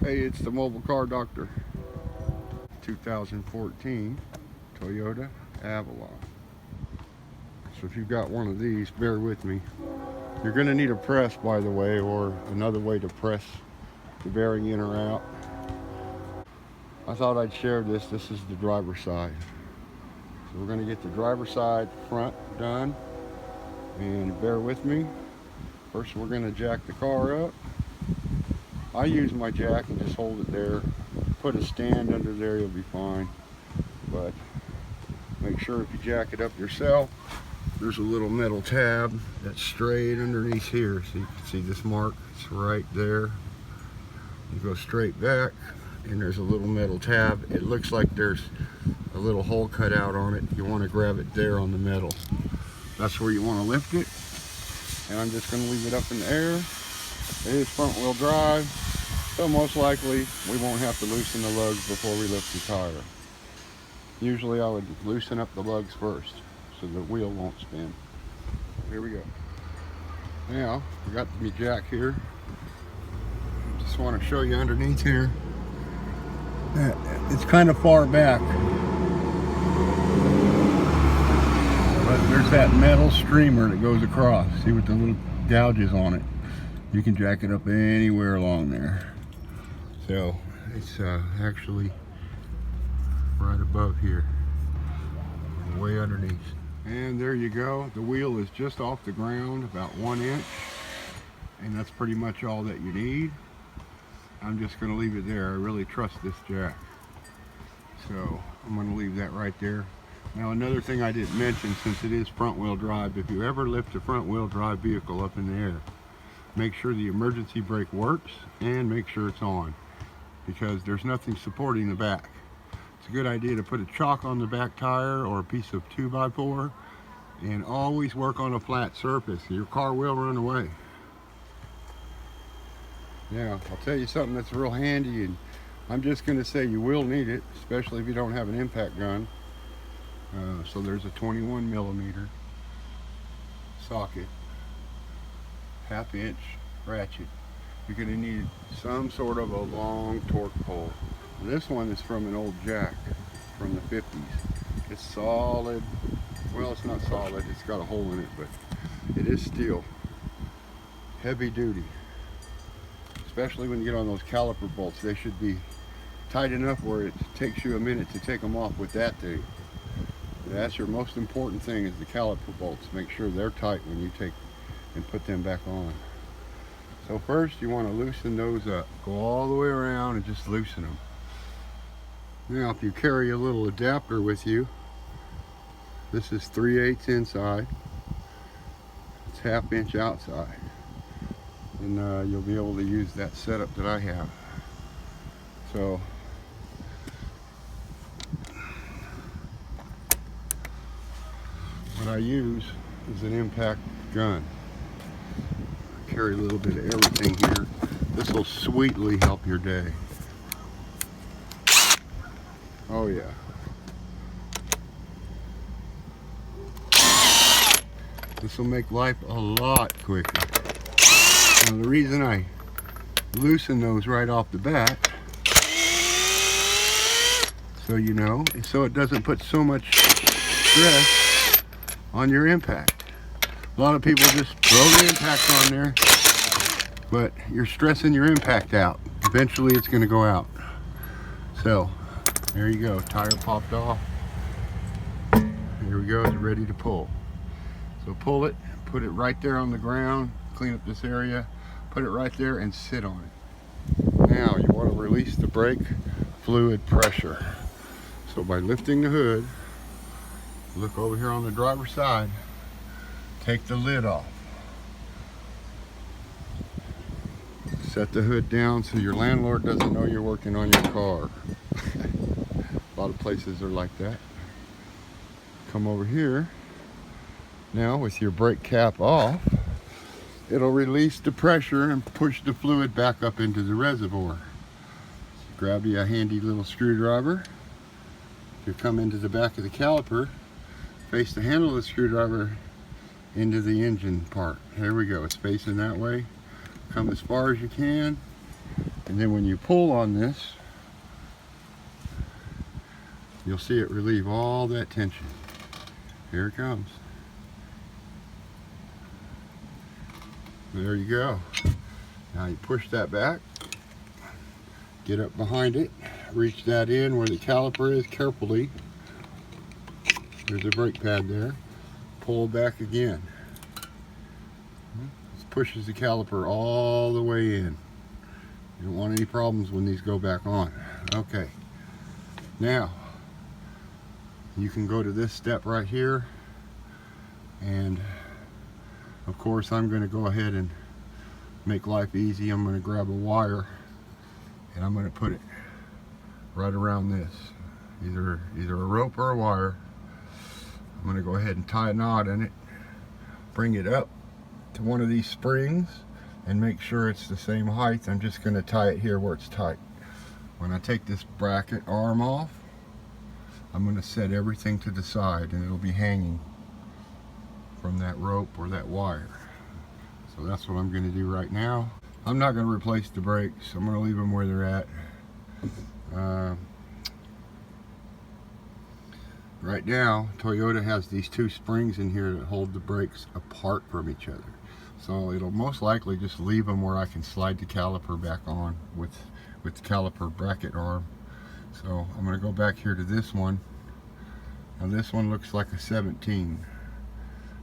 Hey, it's the Mobile Car Doctor. 2014 Toyota Avalon. So if you've got one of these, bear with me. You're going to need a press, by the way, or another way to press the bearing in or out. I thought I'd share this. This is the driver's side. So we're going to get the driver's side front done. And bear with me. First we're going to jack the car up. I use my jack and just hold it there. Put a stand under there, you'll be fine. But make sure if you jack it up yourself, there's a little metal tab that's straight underneath here. So you can see this mark, it's right there. You go straight back and there's a little metal tab. It looks like there's a little hole cut out on it. You want to grab it there on the metal. That's where you want to lift it. And I'm just going to leave it up in the air. It is front wheel drive, so most likely we won't have to loosen the lugs before we lift the tire. Usually I would loosen up the lugs first so the wheel won't spin. Here we go. Now, we got the jack here. Just want to show you underneath here. It's kind of far back, but there's that metal streamer that goes across. See with the little gouges on it. You can jack it up anywhere along there. So it's actually right above here, way underneath. And there you go. The wheel is just off the ground, about 1 inch, and that's pretty much all that you need. I'm just going to leave it there. I really trust this jack, so I'm going to leave that right there. Now another thing I didn't mention, since it is front wheel drive, if you ever lift a front wheel drive vehicle up in the air, make sure the emergency brake works and make sure it's on, because there's nothing supporting the back. It's a good idea to put a chalk on the back tire or a piece of 2x4 and always work on a flat surface. Your car will run away. Now, I'll tell you something that's real handy, and I'm just going to say you will need it, especially if you don't have an impact gun. So there's a 21mm socket, 1/2 inch ratchet. You're going to need some sort of a long torque pole. This one is from an old jack from the 50s. It's solid. Well, it's not solid. It's got a hole in it, but it is steel. Heavy duty. Especially when you get on those caliper bolts. They should be tight enough where it takes you a minute to take them off with that thing. That's your most important thing, is the caliper bolts. Make sure they're tight when you take and put them back on. So first you want to loosen those up. Go all the way around and just loosen them. Now if you carry a little adapter with you, this is 3/8 inside, it's 1/2 inch outside, and you'll be able to use that setup that I have. So what I use is an impact gun. I carry a little bit of everything here. This will sweetly help your day. Oh yeah. This will make life a lot quicker. Now the reason I loosen those right off the bat, so you know, is so it doesn't put so much stress on your impact. A lot of people just throw the impact on there, but you're stressing your impact out. Eventually it's going to go out. So there you go, tire popped off. Here we go, it's ready to pull. So pull it, put it right there on the ground, clean up this area, put it right there and sit on it. Now you want to release the brake fluid pressure. So by lifting the hood, look over here on the driver's side, take the lid off. Set the hood down so your landlord doesn't know you're working on your car. A lot of places are like that. Come over here. Now with your brake cap off, it'll release the pressure and push the fluid back up into the reservoir. Grab you a handy little screwdriver. You come into the back of the caliper, face the handle of the screwdriver into the engine part. Here we go, it's facing that way. Come as far as you can And then when you pull on this, you'll see it relieve all that tension. Here it comes. There you go. Now you push that back, get up behind it, reach that in where the caliper is carefully. There's a brake pad there. Pull back again. This pushes the caliper all the way in. You don't want any problems when these go back on. Okay. Now, you can go to this step right here, and of course I'm going to go ahead and make life easy. I'm going to grab a wire and I'm going to put it right around this, either a rope or a wire. I'm going to go ahead and tie a knot in it, bring it up to one of these springs and make sure it's the same height. I'm just going to tie it here where it's tight. When I take this bracket arm off, I'm going to set everything to the side and it'll be hanging from that rope or that wire. So that's what I'm going to do right now. I'm not going to replace the brakes. I'm going to leave them where they're at. Right now, Toyota has these two springs in here that hold the brakes apart from each other. So it'll most likely just leave them where I can slide the caliper back on with the caliper bracket arm. So I'm going to go back here to this one. Now this one looks like a 17.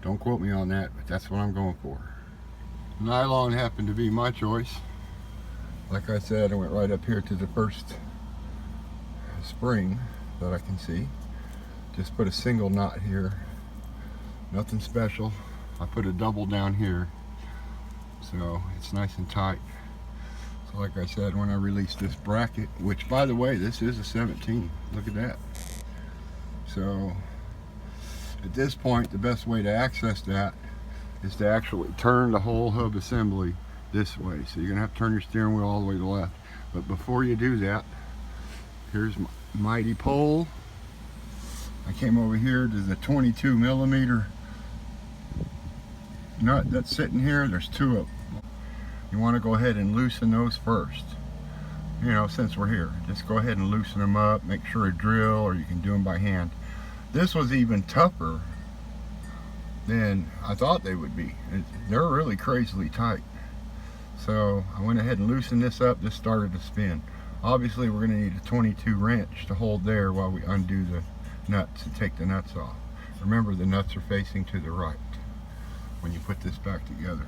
Don't quote me on that, but that's what I'm going for. Nylon happened to be my choice. Like I said, I went right up here to the first spring that I can see. Just put a single knot here. Nothing special. I put a double down here, so it's nice and tight. So like I said, when I release this bracket, which by the way, this is a 17. Look at that. So at this point, the best way to access that is to actually turn the whole hub assembly this way. So you're gonna have to turn your steering wheel all the way to the left. But before you do that, here's my mighty pole. I came over here to the 22 millimeter nut that's sitting here. There's two of them. You want to go ahead and loosen those first. You know, since we're here, just go ahead and loosen them up. Make sure a drill, or you can do them by hand. This was even tougher than I thought they would be. They're really crazily tight. So I went ahead and loosened this up. This started to spin. Obviously we're going to need a 22 wrench to hold there while we undo the nuts and take the nuts off. Remember, the nuts are facing to the right when you put this back together.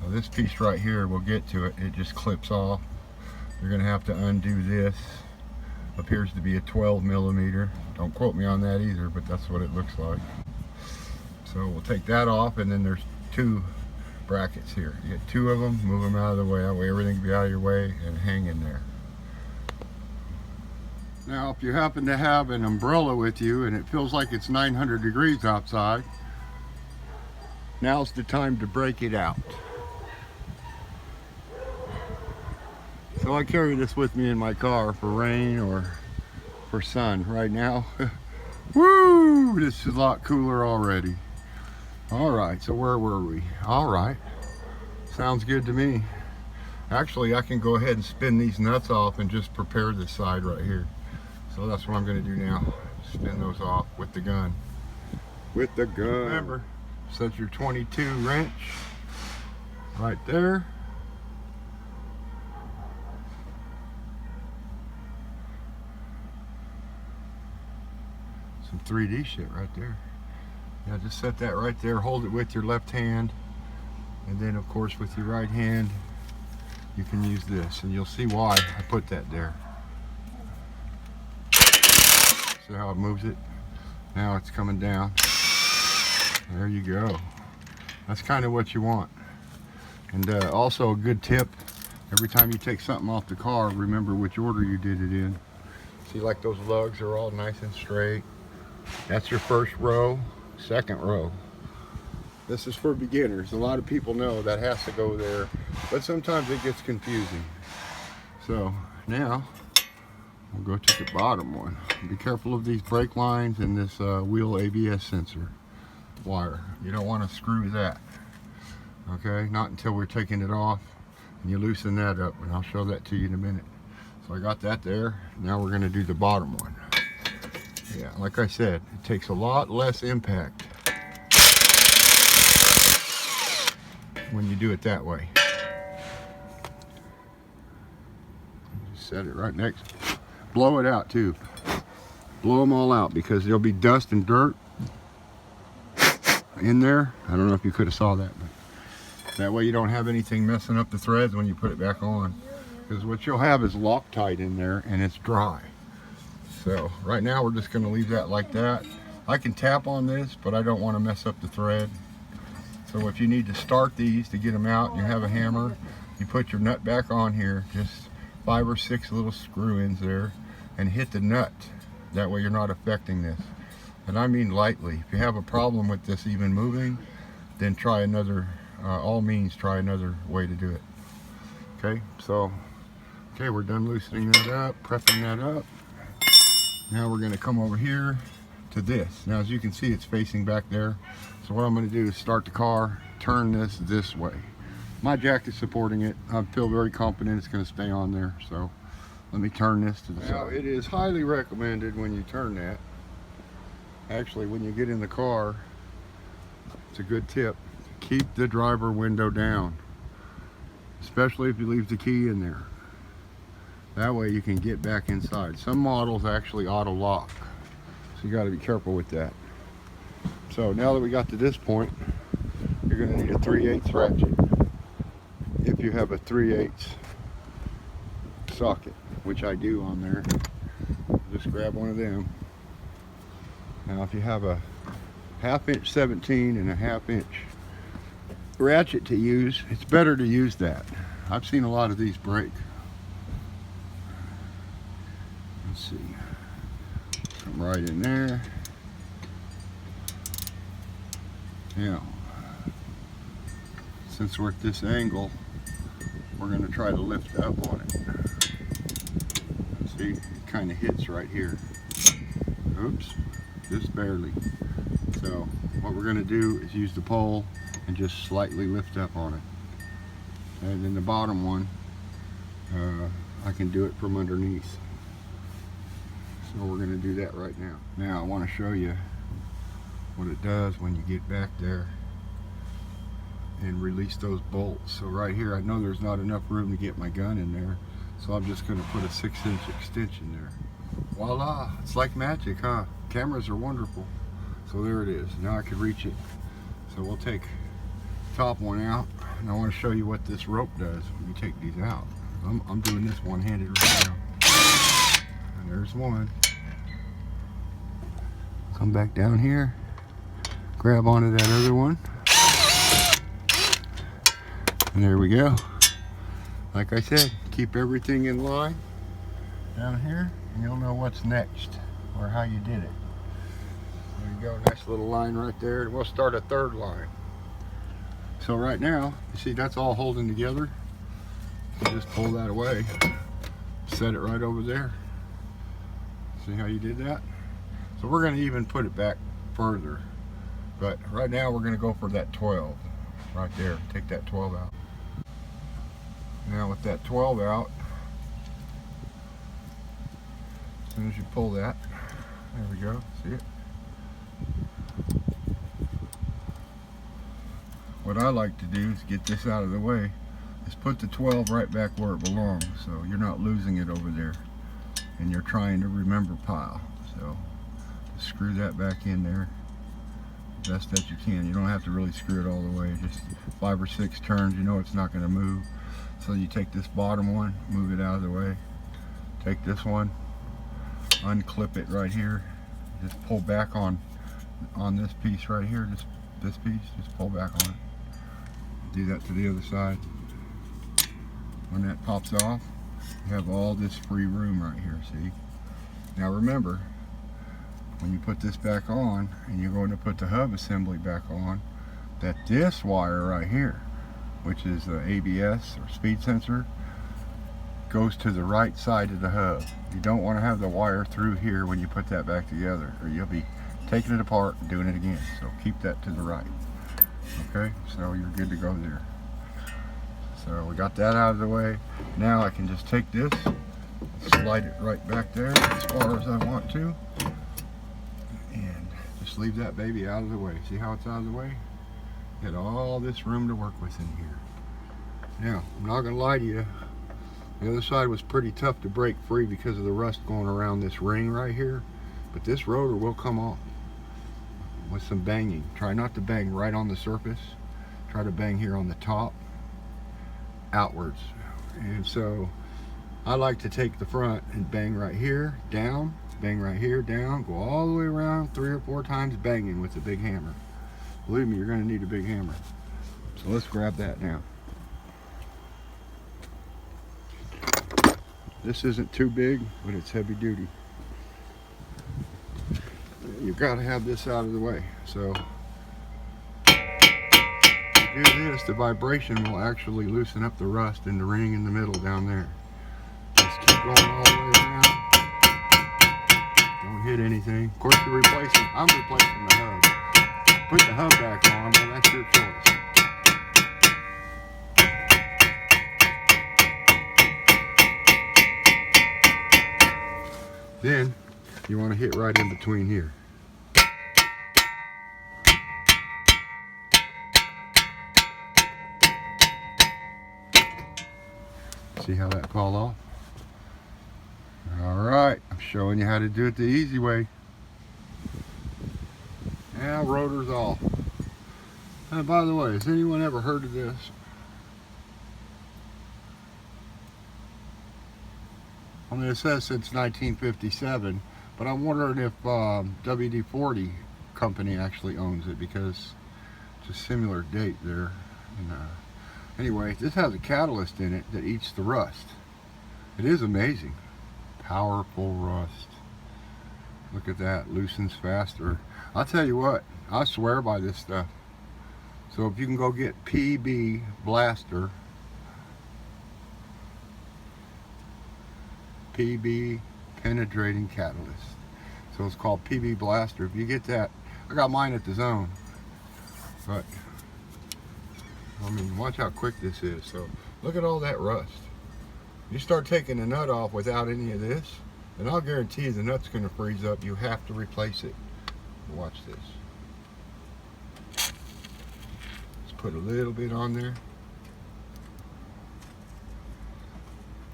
Now this piece right here, we'll get to it. It just clips off. You're going to have to undo this. Appears to be a 12 millimeter. Don't quote me on that either, but that's what it looks like. So we'll take that off, and then there's two brackets here. You get two of them, move them out of the way. That way everything can be out of your way and hang in there. Now, if you happen to have an umbrella with you and it feels like it's 900 degrees outside, now's the time to break it out. So I carry this with me in my car for rain or for sun. Right now, woo, this is a lot cooler already. All right, so where were we? All right, sounds good to me. Actually, I can go ahead and spin these nuts off and just prepare this side right here. So that's what I'm going to do now. Spin those off with the gun. With the gun. Remember, set your 22 wrench right there. Some 3D shit right there. Yeah, just set that right there. Hold it with your left hand. And then, of course, with your right hand, you can use this. And you'll see why I put that there. See how it moves it? Now it's coming down. There you go. That's kind of what you want. And also a good tip, every time you take something off the car, remember which order you did it in. See, like those lugs are all nice and straight. That's your first row, second row. This is for beginners. A lot of people know that has to go there, but sometimes it gets confusing. So now we'll go to the bottom one. Be careful of these brake lines and this wheel ABS sensor wire. You don't want to screw that. Okay, not until we're taking it off. and you loosen that up, and I'll show that to you in a minute. So I got that there. Now we're going to do the bottom one. Yeah, like I said, it takes a lot less impact when you do it that way. Just set it right next. Blow it out too. Blow them all out, because there'll be dust and dirt in there. I don't know if you could have saw that, but that way you don't have anything messing up the threads when you put it back on. Because what you'll have is Loctite in there, and it's dry. So right now we're just going to leave that like that. I can tap on this, but I don't want to mess up the thread. So if you need to start these to get them out, you have a hammer, you put your nut back on here, just 5 or 6 little screw ins there, and hit the nut. That way you're not affecting this. And I mean lightly. If you have a problem with this even moving, then try another, all means try another way to do it. Okay, so, okay, we're done loosening that up, prepping that up. Now we're going to come over here to this. Now as you can see, it's facing back there. So what I'm going to do is start the car, turn this way. My jack is supporting it. I feel very confident it's going to stay on there. So let me turn this to the side. It is highly recommended when you turn that. Actually, when you get in the car, it's a good tip. Keep the driver window down, especially if you leave the key in there. That way you can get back inside. Some models actually auto lock, so you got to be careful with that. So now that we got to this point, you're going to need a 3/8 ratchet. If you have a 3/8 socket, which I do on there, just grab one of them. Now if you have a 1/2 inch 17 and a 1/2 inch ratchet to use, it's better to use that. I've seen a lot of these break. Let's see, come right in there. Now, since we're at this angle, we're going to try to lift up on it. See, it kind of hits right here. Oops, just barely. So what we're going to do is use the pole and just slightly lift up on it. And then the bottom one, I can do it from underneath. So we're going to do that right now. Now I want to show you what it does when you get back there and release those bolts. So right here, I know there's not enough room to get my gun in there, so I'm just going to put a 6-inch extension there. Voila, it's like magic, huh? Cameras are wonderful. So there it is. Now I can reach it. So we'll take the top one out, and I want to show you what this rope does when you take these out. I'm doing this one-handed right now. And there's one. Come back down here, grab onto that other one, and there we go. Like I said, keep everything in line down here, and you'll know what's next or how you did it. There you go, nice little line right there. We'll start a 3rd line. So right now, you see that's all holding together. You just pull that away, set it right over there. See how you did that? So we're going to even put it back further, but right now we're going to go for that 12 right there. Take that 12 out. Now with that 12 out, as soon as you pull that, there we go, see it? What I like to do is get this out of the way, is put the 12 right back where it belongs, so you're not losing it over there and you're trying to remember pile. So screw that back in there best that you can. You don't have to really screw it all the way, just 5 or 6 turns. You know it's not going to move. So you take this bottom one, move it out of the way, take this one, unclip it right here, just pull back on this piece right here, just this piece, just pull back on it. Do that to the other side. When that pops off, you have all this free room right here, see? Now remember, when you put this back on and you're going to put the hub assembly back on, that this wire right here, which is the ABS or speed sensor, goes to the right side of the hub. You don't want to have the wire through here when you put that back together, or you'll be taking it apart and doing it again. So keep that to the right. Okay, so you're good to go there. So we got that out of the way. Now I can just take this, slide it right back there as far as I want to, and just leave that baby out of the way. See how it's out of the way? Got all this room to work with in here. Now, I'm not gonna lie to you, the other side was pretty tough to break free because of the rust going around this ring right here, but this rotor will come off with some banging. Try not to bang right on the surface. Try to bang here on the top, outwards. And so I like to take the front and bang right here, down, bang right here, down, go all the way around 3 or 4 times banging with a big hammer. Believe me, you're gonna need a big hammer. So let's grab that now. This isn't too big, but it's heavy duty. You've got to have this out of the way. So if you do this, the vibration will actually loosen up the rust in the ring in the middle down there. Just keep going all the way around. Don't hit anything. Of course, you're replacing. I'm replacing the hub. Put the hub back on, but that's your choice. Then you want to hit right in between here. See how that fall off? All right, I'm showing you how to do it the easy way. Now rotor's off. And by the way, has anyone ever heard of this? I mean, it says since 1957, but I'm wondering if WD-40 company actually owns it, because it's a similar date there. And, anyway, this has a catalyst in it that eats the rust. It is amazing. Powerful rust. Look at that, loosens faster. I'll tell you what, I swear by this stuff. So if you can go get PB Blaster, PB penetrating catalyst. So it's called PB Blaster. If you get that, I got mine at the Zone. But I mean, watch how quick this is. So look at all that rust. You start taking the nut off without any of this, and I'll guarantee you the nut's going to freeze up. You have to replace it. Watch this. Let's put a little bit on there.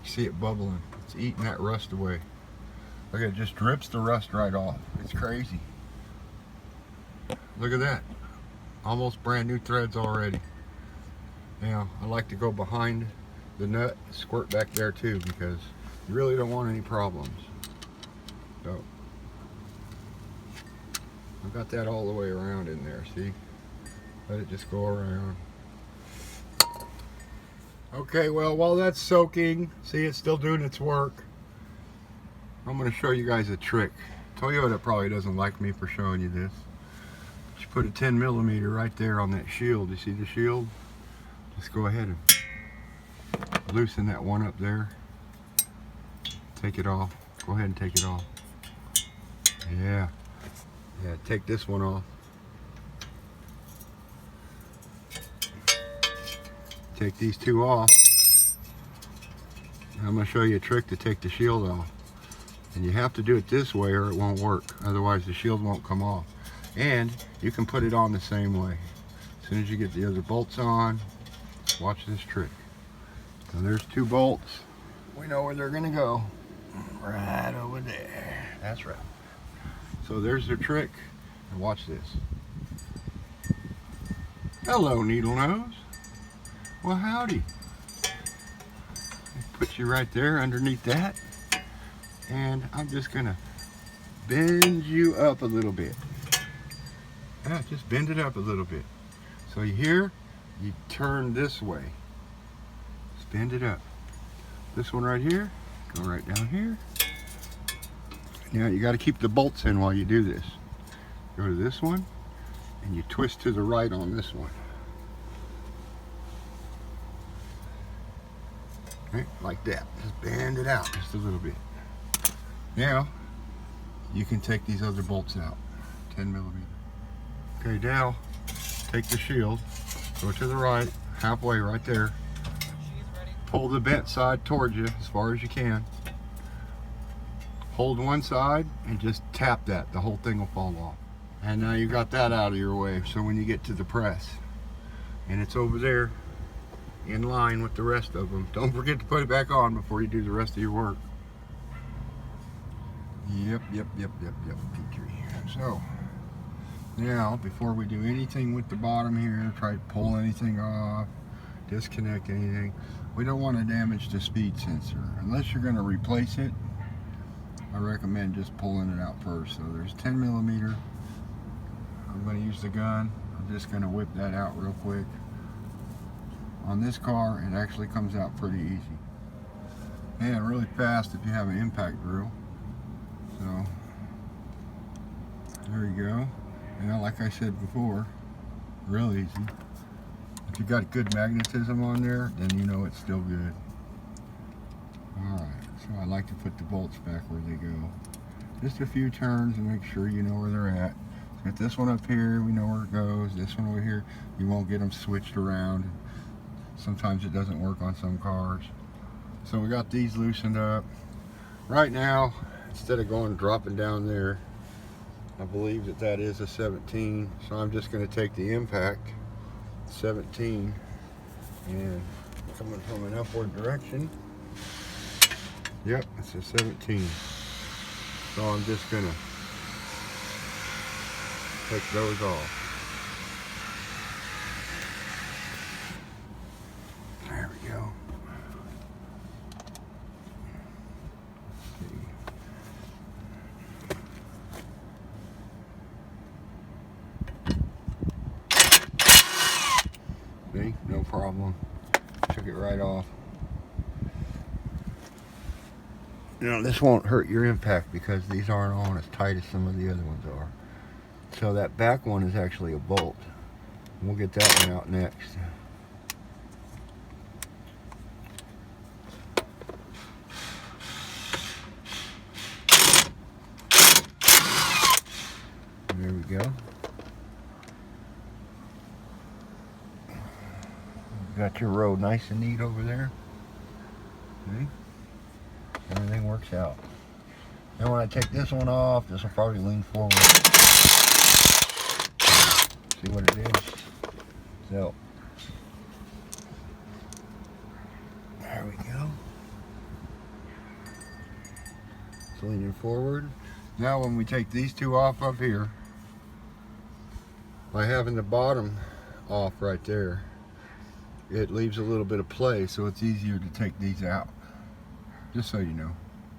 See it bubbling. It's eating that rust away. Look, it just drips the rust right off. It's crazy. Look at that. Almost brand new threads already. Now, I like to go behind the nut, squirt back there too, because you really don't want any problems. So, I've got that all the way around in there, see? Let it just go around. Okay, well, while that's soaking, see, it's still doing its work. I'm going to show you guys a trick. Toyota probably doesn't like me for showing you this. You put a 10mm right there on that shield. You see the shield? Just go ahead and loosen that one up there. Take it off. Go ahead and take it off. Yeah. Yeah, take this one off. Take these two off. I'm going to show you a trick to take the shield off. And you have to do it this way or it won't work. Otherwise the shield won't come off. And you can put it on the same way. As soon as you get the other bolts on, watch this trick. So there's 2 bolts. We know where they're going to go. Right over there. That's right. So there's their trick. And watch this. Hello, needle nose. Well, howdy. Put you right there underneath that. And I'm just going to bend you up a little bit. Yeah, just bend it up a little bit. So here, you turn this way. Just bend it up. This one right here, go right down here. Now you got to keep the bolts in while you do this. Go to this one, and you twist to the right on this one. Right, like that. Just bend it out just a little bit. Now, you can take these other bolts out. 10mm. Okay, now, take the shield, go to the right, halfway right there, pull the bent side towards you as far as you can. Hold one side and just tap that. The whole thing will fall off. And now you got that out of your way. So when you get to the press and it's over there in line with the rest of them, don't forget to put it back on before you do the rest of your work. Yep, Petrie. So now, before we do anything with the bottom here, try to pull anything off, disconnect anything, we don't want to damage the speed sensor. Unless you're going to replace it, I recommend just pulling it out first. So there's 10 millimeter. I'm going to use the gun. I'm just going to whip that out real quick. On this car, it actually comes out pretty easy. And really fast if you have an impact drill. So, there you go. And like I said before, real easy. If you got good magnetism on there, then you know it's still good. Alright, so I like to put the bolts back where they go. Just a few turns and make sure you know where they're at. Got this one up here, we know where it goes. This one over here, you won't get them switched around. Sometimes it doesn't work on some cars. So we got these loosened up. Right now, instead of dropping down there, I believe that is a 17. So I'm just going to take the impact 17 and coming from an upward direction. Yep, it's a 17. So I'm just going to take those off. There we go. See, no problem. Took it right off. Now this won't hurt your impact because these aren't on as tight as some of the other ones are. So that back one is actually a bolt. We'll get that one out next. There we go. Got your road nice and neat over there. See? Everything works out. Then when I take this one off, this will probably lean forward. See what it is? So, there we go. It's leaning forward. Now when we take these two off up here, by having the bottom off right there, it leaves a little bit of play, so it's easier to take these out. Just so you know,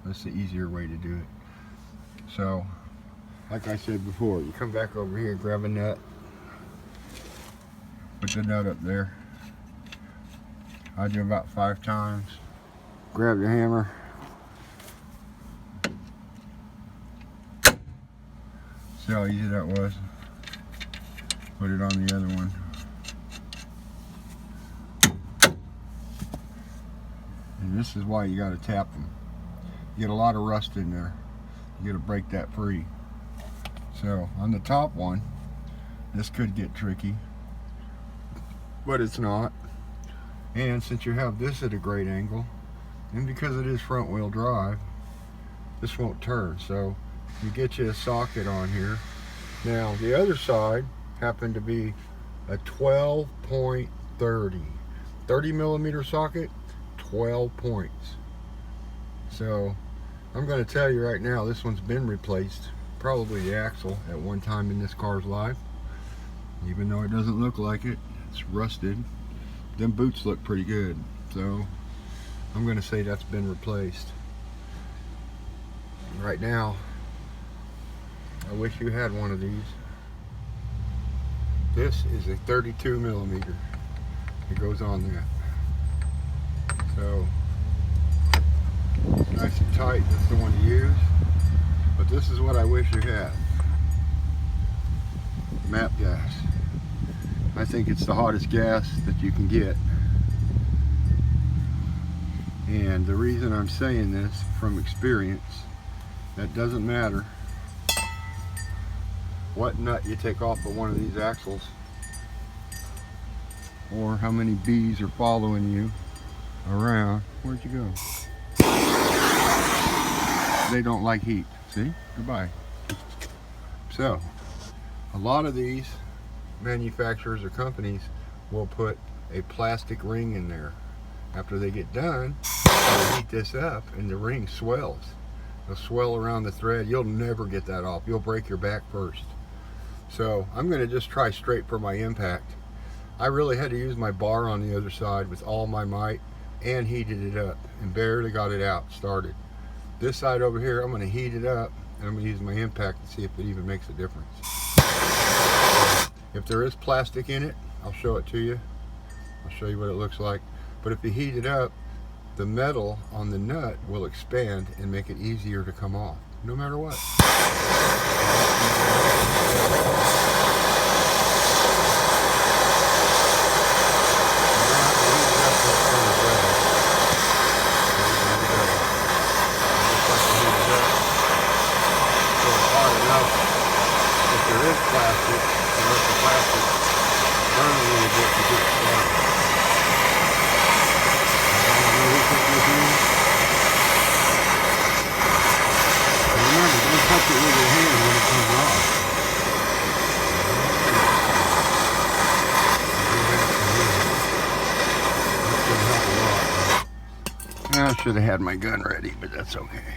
that's the easier way to do it. So, like I said before, you come back over here, grab a nut, put the nut up there. I do about 5 times. Grab your hammer. See how easy that was? Put it on the other one. And this is why you got to tap them. You get a lot of rust in there. You got to break that free. So on the top one, this could get tricky, but it's not. And since you have this at a great angle, and because it is front wheel drive, this won't turn. So you get you a socket on here. Now the other side happened to be a 12.30, 30 millimeter socket, 12 points. So I'm going to tell you right now, this one's been replaced, probably the axle at one time in this car's life. Even though it doesn't look like it, it's rusted. Them boots look pretty good, so I'm going to say that's been replaced. Right now, I wish you had one of these. This is a 32 millimeter. It goes on that. So, nice and tight, that's the one to use. But this is what I wish you had. MAP gas. I think it's the hottest gas that you can get. And the reason I'm saying this from experience, that doesn't matter what nut you take off of one of these axles or how many bees are following you. around. Where'd you go? They don't like heat. See? Goodbye. So, a lot of these manufacturers or companies will put a plastic ring in there. After they get done, they'll heat this up and the ring swells. It'll swell around the thread. You'll never get that off. You'll break your back first. So I'm going to just try straight for my impact. I really had to use my bar on the other side with all my might and heated it up and barely got it out started. This side over here, I'm going to heat it up and I'm going to use my impact to see if it even makes a difference. If there is plastic in it, I'll show it to you. I'll show you what it looks like. But if you heat it up, the metal on the nut will expand and make it easier to come off, no matter what. If there is plastic, let the plastic burn a little bit to get started. And remember, don't touch it with your hand when it comes off. That's going to help a lot. I should have had my gun ready, but that's okay.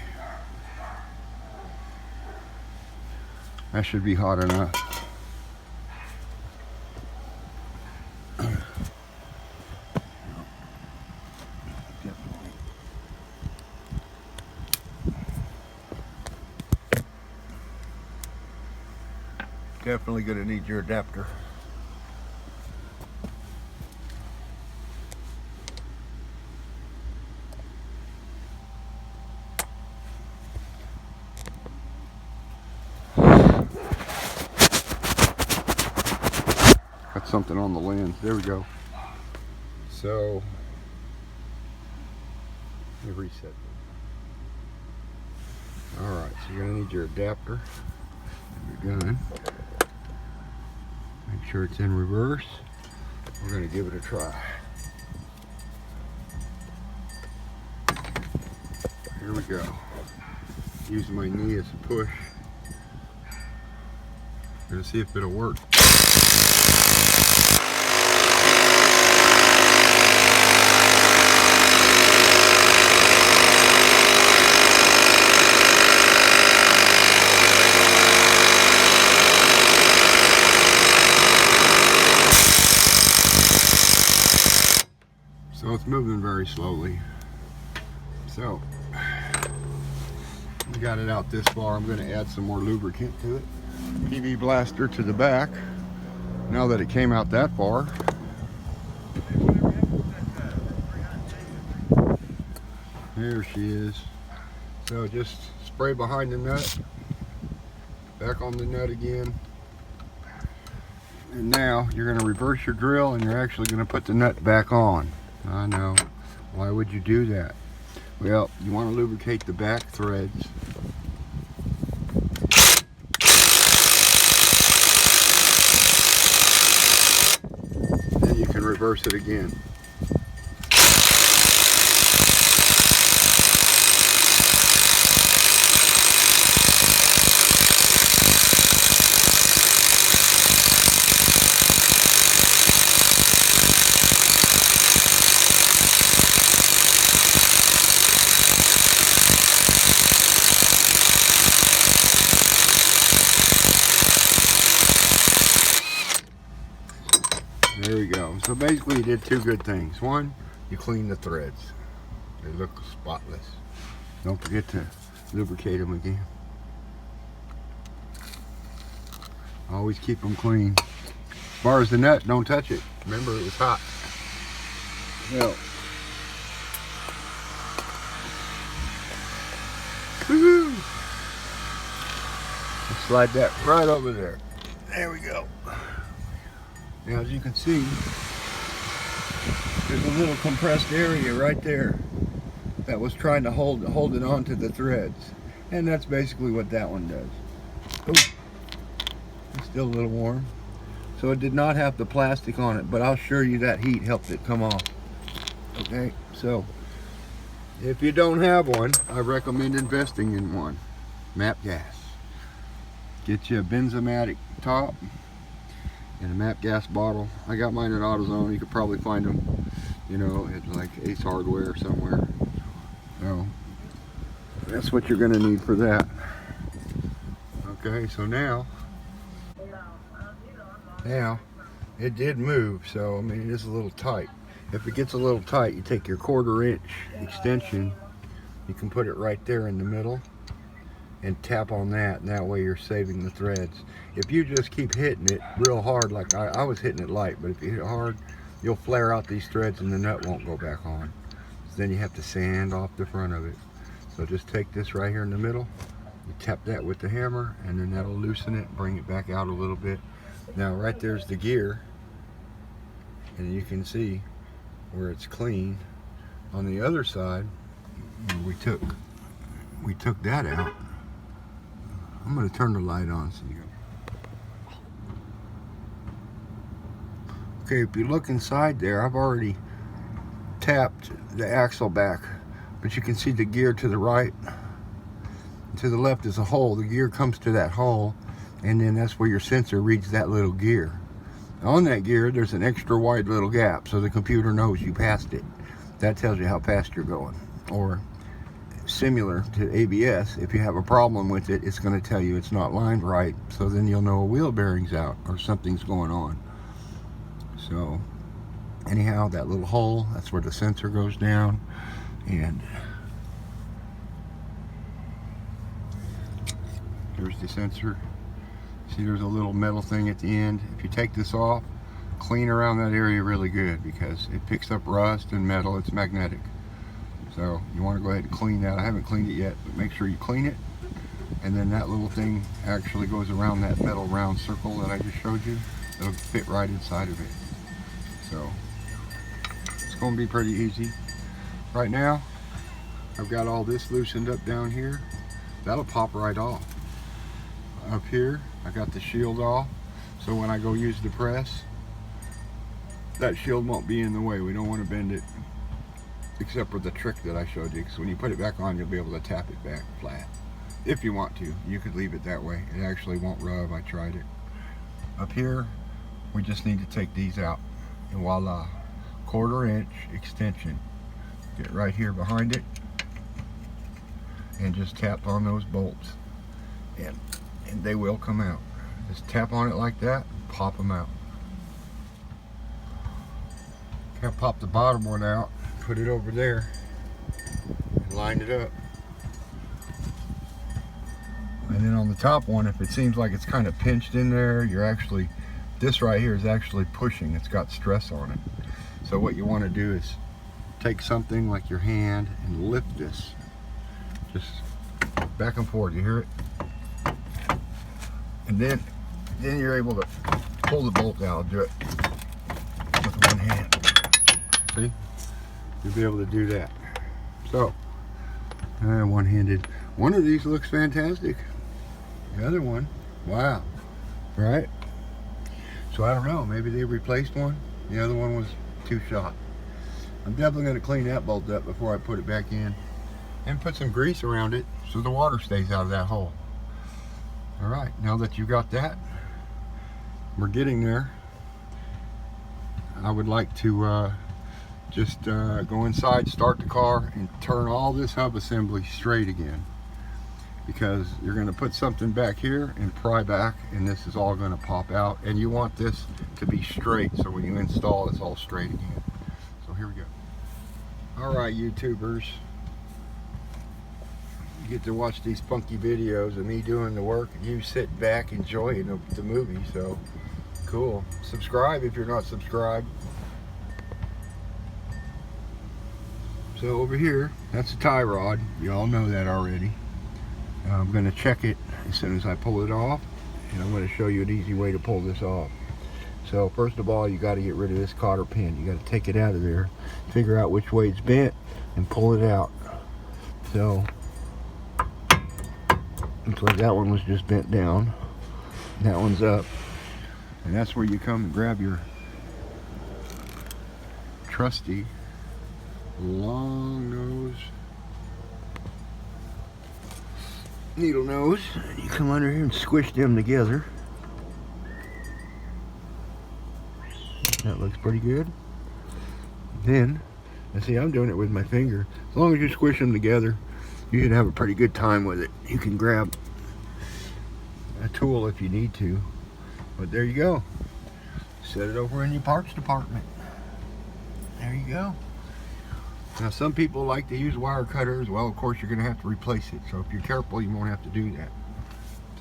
That should be hot enough. Definitely going to need your adapter. Got something on the lens. There we go. So, let me reset. Alright, so you're going to need your adapter and your gun. Make sure it's in reverse. We're going to give it a try. Here we go. Using my knee as a push. Going to see if it'll work. So it's moving very slowly. So we got it out this far. I'm going to add some more lubricant to it. PV blaster to the back. Now that it came out that far. There she is. So just spray behind the nut. Back on the nut again. And now you're going to reverse your drill and you're actually going to put the nut back on. I know. Why would you do that? Well, you want to lubricate the back threads. Then you can reverse it again. There we go. So basically you did two good things. One, you clean the threads. They look spotless. Don't forget to lubricate them again. Always keep them clean. As far as the nut, don't touch it. Remember, it was hot. Well, woohoo! Let's slide that right over there. There we go. Now, as you can see, there's a little compressed area right there that was trying to hold it onto the threads. And that's basically what that one does. Oh, it's still a little warm. So it did not have the plastic on it, but I'll assure you that heat helped it come off. Okay, So if you don't have one, I recommend investing in one. MAP gas. Get you a benzomatic top and a MAP gas bottle. I got mine at AutoZone. You could probably find them, you know, at like Ace Hardware somewhere. So that's what you're going to need for that. Okay, so now it did move, so I mean it is a little tight. If it gets a little tight, you take your 1/4 inch extension, you can put it right there in the middle and tap on that, and that way you're saving the threads. If you just keep hitting it real hard, like I was hitting it light, but if you hit it hard, you'll flare out these threads and the nut won't go back on. So then you have to sand off the front of it. So just take this right here in the middle, you tap that with the hammer, and then that'll loosen it, bring it back out a little bit. Now right there's the gear, and you can see where it's clean. On the other side, we took that out. I'm going to turn the light on so you go. Okay, if you look inside there, I've already tapped the axle back, but you can see the gear to the right. To the left is a hole. The gear comes to that hole, and then that's where your sensor reads that little gear. On that gear, there's an extra wide little gap, so the computer knows you passed it. That tells you how fast you're going. Or similar to ABS, if you have a problem with it, it's going to tell you it's not lined right, so then you'll know a wheel bearing's out or something's going on. So anyhow, that little hole, that's where the sensor goes down, and there's the sensor. See, there's a little metal thing at the end. If you take this off, clean around that area really good, because it picks up rust and metal. It's magnetic. So you want to go ahead and clean that. I haven't cleaned it yet, but make sure you clean it. And then that little thing actually goes around that metal round circle that I just showed you. It'll fit right inside of it. So it's going to be pretty easy. Right now, I've got all this loosened up down here. That'll pop right off. Up here, I got the shield off, so when I go use the press, that shield won't be in the way. We don't want to bend it, except for the trick that I showed you, because when you put it back on, you'll be able to tap it back flat. If you want to, you could leave it that way. It actually won't rub. I tried it. Up here, we just need to take these out, and voila, 1/4 inch extension. Get right here behind it, and just tap on those bolts, and they will come out. Just tap on it like that, pop them out. Can't pop the bottom one out, put it over there, and line it up. And then on the top one, if it seems like it's kind of pinched in there, this right here is actually pushing. It's got stress on it. So what you want to do is take something like your hand and lift this. Just back and forth, you hear it? And then you're able to pull the bolt out. Do it with one hand. See? You'll be able to do that. So, one-handed. One of these looks fantastic. The other one, wow, right? So I don't know, maybe they replaced one. The other one was too shot. I'm definitely going to clean that bolt up before I put it back in, and put some grease around it so the water stays out of that hole. All right, now that you got that, we're getting there. I would like to just go inside, start the car, and turn all this hub assembly straight again, because you're going to put something back here and pry back, and this is all going to pop out, and you want this to be straight, so when you install, it's all straight again. So here we go. All right, YouTubers, you get to watch these funky videos of me doing the work, and you sit back enjoying the movie. So cool. Subscribe if you're not subscribed. So over here, that's a tie rod. You all know that already. I'm going to check it as soon as I pull it off, and I'm going to show you an easy way to pull this off. So first of all, you got to get rid of this cotter pin. You got to take it out of there, figure out which way it's bent, and pull it out. So looks like that one was just bent down. That one's up, and that's where you come and grab your trusty long nose, needle nose. You come under here and squish them together. That looks pretty good. Then, and see, I'm doing it with my finger. As long as you squish them together, you should have a pretty good time with it. You can grab a tool if you need to, but there you go. Set it over in your parts department. There you go. Now, some people like to use wire cutters. Well, of course, you're going to have to replace it. So if you're careful, you won't have to do that.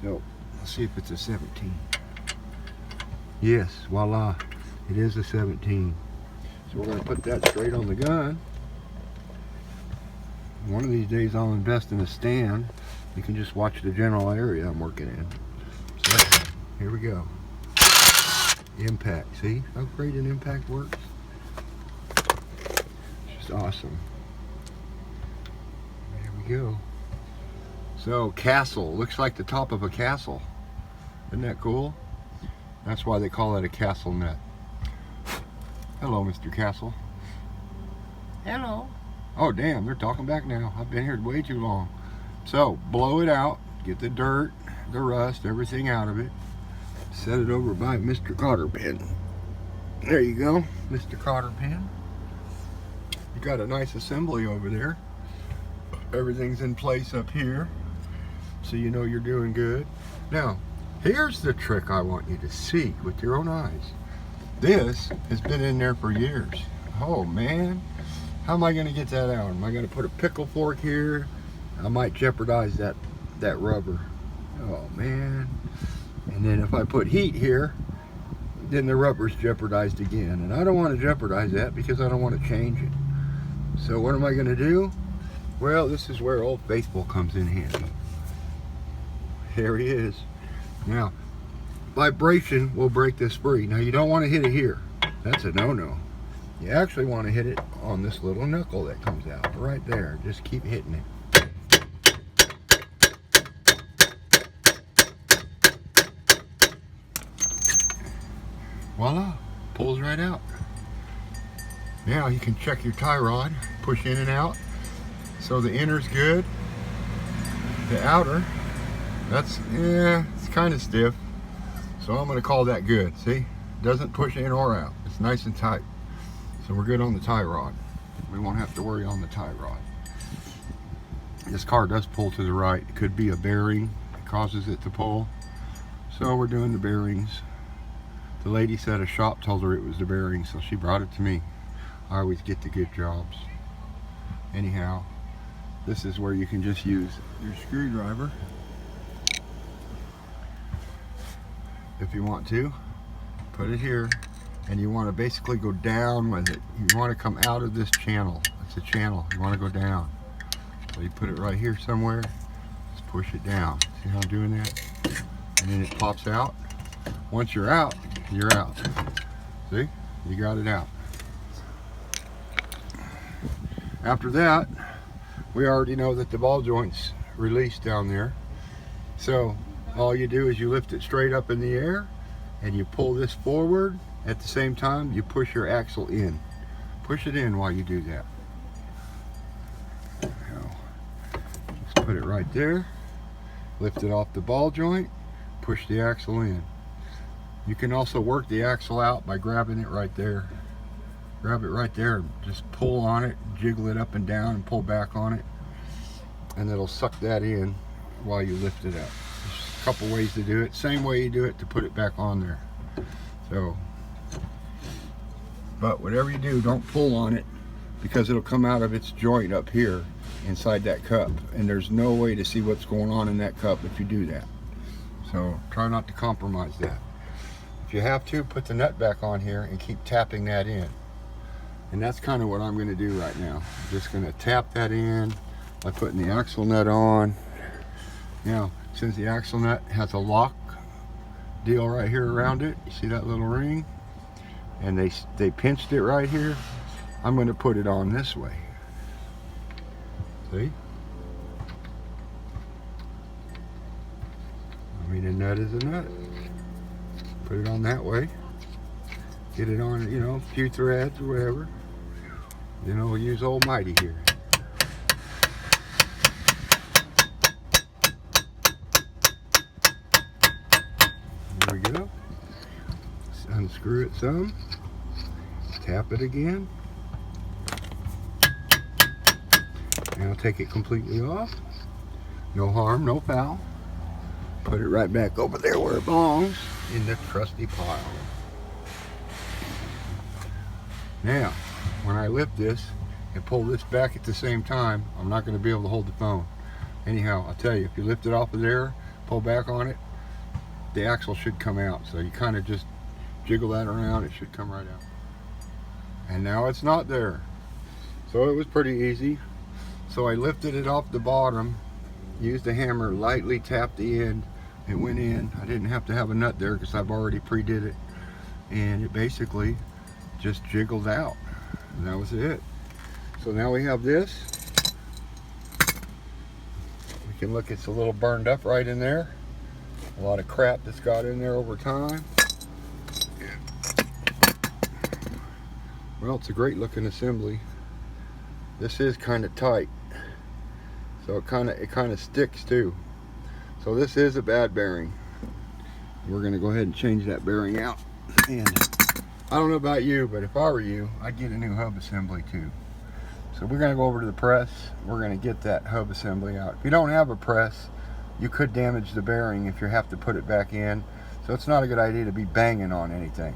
So let's see if it's a 17. Yes, voila, it is a 17. So we're going to put that straight on the gun. One of these days I'll invest in a stand. You can just watch the general area I'm working in. So here we go. Impact. See how great an impact works? Just awesome. There we go. So castle. Looks like the top of a castle. Isn't that cool? That's why they call it a castle nut. Hello, Mr. Castle. Hello. Oh, damn, they're talking back now. I've been here way too long. So, blow it out. Get the dirt, the rust, everything out of it. Set it over by Mr. Cotter Pin. There you go, Mr. Cotter Pin. You got a nice assembly over there. Everything's in place up here, so you know you're doing good. Now, here's the trick I want you to see with your own eyes. This has been in there for years. Oh man, how am I going to get that out? Am I going to put a pickle fork here? I might jeopardize that rubber. Oh man. And then if I put heat here, then the rubber's jeopardized again. And I don't want to jeopardize that because I don't want to change it. So what am I going to do? Well, this is where Old Faithful comes in handy. There he is. Now, vibration will break this free. Now, you don't want to hit it here. That's a no-no. You actually want to hit it on this little knuckle that comes out right there. Just keep hitting it. Voila, pulls right out. Now you can check your tie rod, push in and out. So the inner's good. The outer, it's kind of stiff. So I'm going to call that good. See, doesn't push in or out. It's nice and tight. So we're good on the tie rod. We won't have to worry on the tie rod. This car does pull to the right. It could be a bearing that causes it to pull. So we're doing the bearings. The lady said a shop told her it was the bearing, so she brought it to me. I always get the good jobs. Anyhow, this is where you can just use your screwdriver if you want to. Put it here, and you want to basically go down with it. You want to come out of this channel. It's a channel. You want to go down. So you put it right here somewhere. Just push it down. See how I'm doing that? And then it pops out. Once you're out, you're out. See? You got it out. After that, we already know that the ball joint's released down there. So all you do is you lift it straight up in the air and you pull this forward. At the same time, you push your axle in. Push it in while you do that. Now, just put it right there. Lift it off the ball joint. Push the axle in. You can also work the axle out by grabbing it right there. Grab it right there and just pull on it, jiggle it up and down and pull back on it. And it'll suck that in while you lift it up. There's a couple ways to do it. Same way you do it to put it back on there. So, but whatever you do, don't pull on it because it'll come out of its joint up here inside that cup. And there's no way to see what's going on in that cup if you do that. So try not to compromise that. If you have to, put the nut back on here and keep tapping that in. And that's kind of what I'm going to do right now. I'm just going to tap that in by putting the axle nut on. Now, since the axle nut has a lock deal right here around it, you see that little ring? And they pinched it right here. I'm going to put it on this way. See? I mean, a nut is a nut. Put it on that way. Get it on, you know, a few threads or whatever. You know, we'll use Almighty here. There we go. Unscrew it some. Tap it again. Now take it completely off. No harm, no foul. Put it right back over there where it belongs, in the trusty pile. Now, when I lift this and pull this back at the same time, I'm not going to be able to hold the phone. Anyhow, I'll tell you, if you lift it off of there, pull back on it, the axle should come out. So you kind of just jiggle that around, it should come right out. And now it's not there. So it was pretty easy. So I lifted it off the bottom, used the hammer, lightly tapped the end, it went in. I didn't have to have a nut there because I've already pre-did it. And it basically just jiggled out. And that was it. So now we have this. We can look, it's a little burned up right in there. A lot of crap that's got in there over time. Well, it's a great looking assembly. This is kind of tight, so it kind of sticks too. So this is a bad bearing. We're going to go ahead and change that bearing out. And I don't know about you, but if I were you, I'd get a new hub assembly too. So we're going to go over to the press. We're going to get that hub assembly out. If you don't have a press, you could damage the bearing if you have to put it back in. So it's not a good idea to be banging on anything.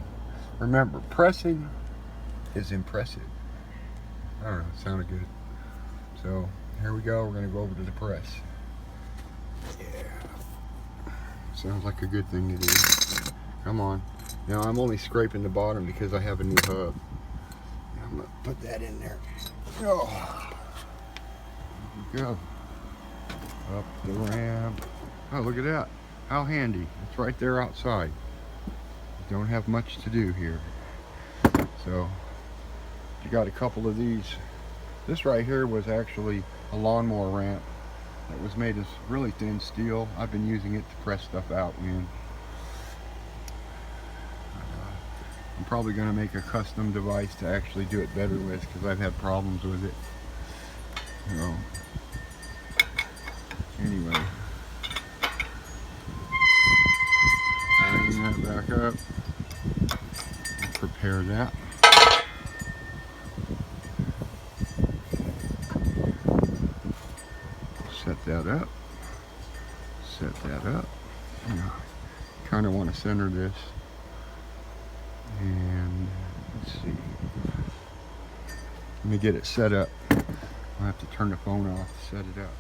Remember, pressing is impressive. I don't know, it sounded good. So here we go, we're gonna go over to the press. Yeah. Sounds like a good thing to do. Come on. Now I'm only scraping the bottom because I have a new hub. I'm gonna put that in there. Oh. There we go. Up the ramp. Oh, look at that. How handy. It's right there outside. Don't have much to do here. So you got a couple of these. This right here was actually a lawnmower ramp that was made of really thin steel. I've been using it to press stuff out in. I'm probably going to make a custom device to actually do it better with because I've had problems with it. So, anyway, bring that back up. Prepare that. Set that up. Set that up. Kind of want to center this. And let's see. Let me get it set up. I'll have to turn the phone off to set it up.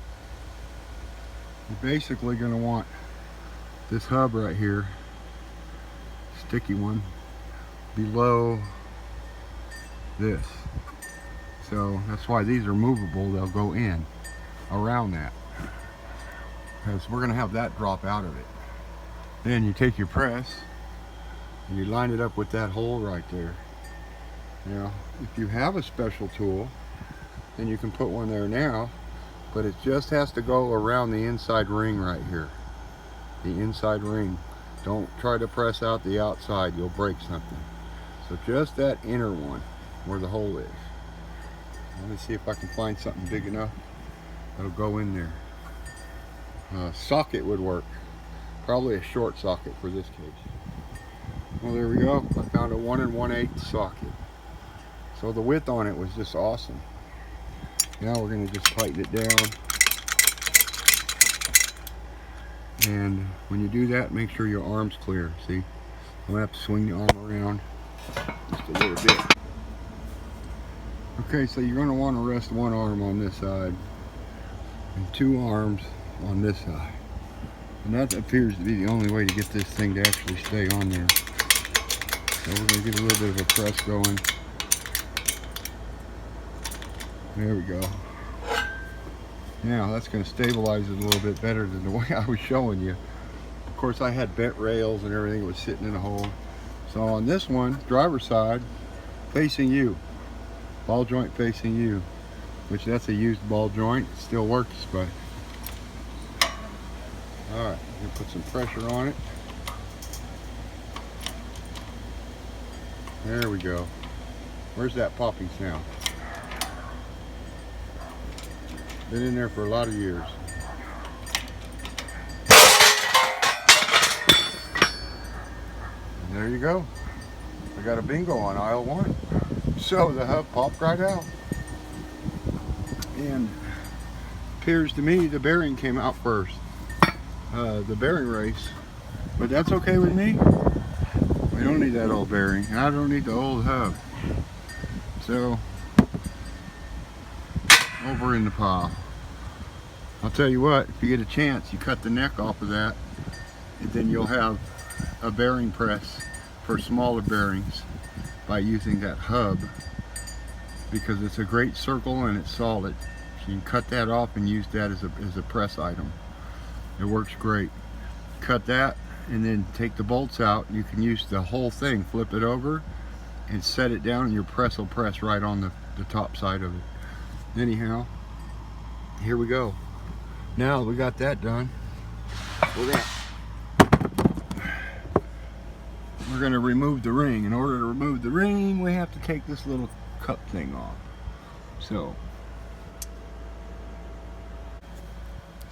You're basically going to want this hub right here, sticky one, below this. So that's why these are movable. They'll go in around that, because we're going to have that drop out of it. Then you take your press and you line it up with that hole right there. Now, if you have a special tool, then you can put one there now, but it just has to go around the inside ring right here. The inside ring. Don't try to press out the outside, you'll break something. So just that inner one where the hole is. Let me see if I can find something big enough that'll go in there. Socket would work. Probably a short socket for this case. Well, there we go. I found a 1 1/8 socket. So the width on it was just awesome. Now we're going to just tighten it down. And when you do that, make sure your arm's clear. See, I'm going to have to swing the arm around just a little bit. Okay, so you're going to want to rest one arm on this side and two arms on this side. And that appears to be the only way to get this thing to actually stay on there. So we're going to get a little bit of a press going. There we go. Now that's going to stabilize it a little bit better than the way I was showing you. Of course, I had bent rails and everything that was sitting in a hole. So on this one, driver's side, facing you, ball joint facing you, which that's a used ball joint. It still works, but all right, I'm going to put some pressure on it. There we go. Where's that popping sound? Been in there for a lot of years. And there you go. I got a bingo on aisle 1. So the hub popped right out. And appears to me the bearing came out first. The bearing race. But that's okay with me. We don't need that old bearing. And I don't need the old hub. So, over in the pile. I'll tell you what, if you get a chance, you cut the neck off of that, and then you'll have a bearing press for smaller bearings by using that hub, because it's a great circle and it's solid. So you can cut that off and use that as a press item. It works great. Cut that and then take the bolts out. You can use the whole thing, flip it over and set it down, and your press will press right on the top side of it. Anyhow, here we go. Now we got that done, we're going to remove the ring. In order to remove the ring, we have to take this little cup thing off. So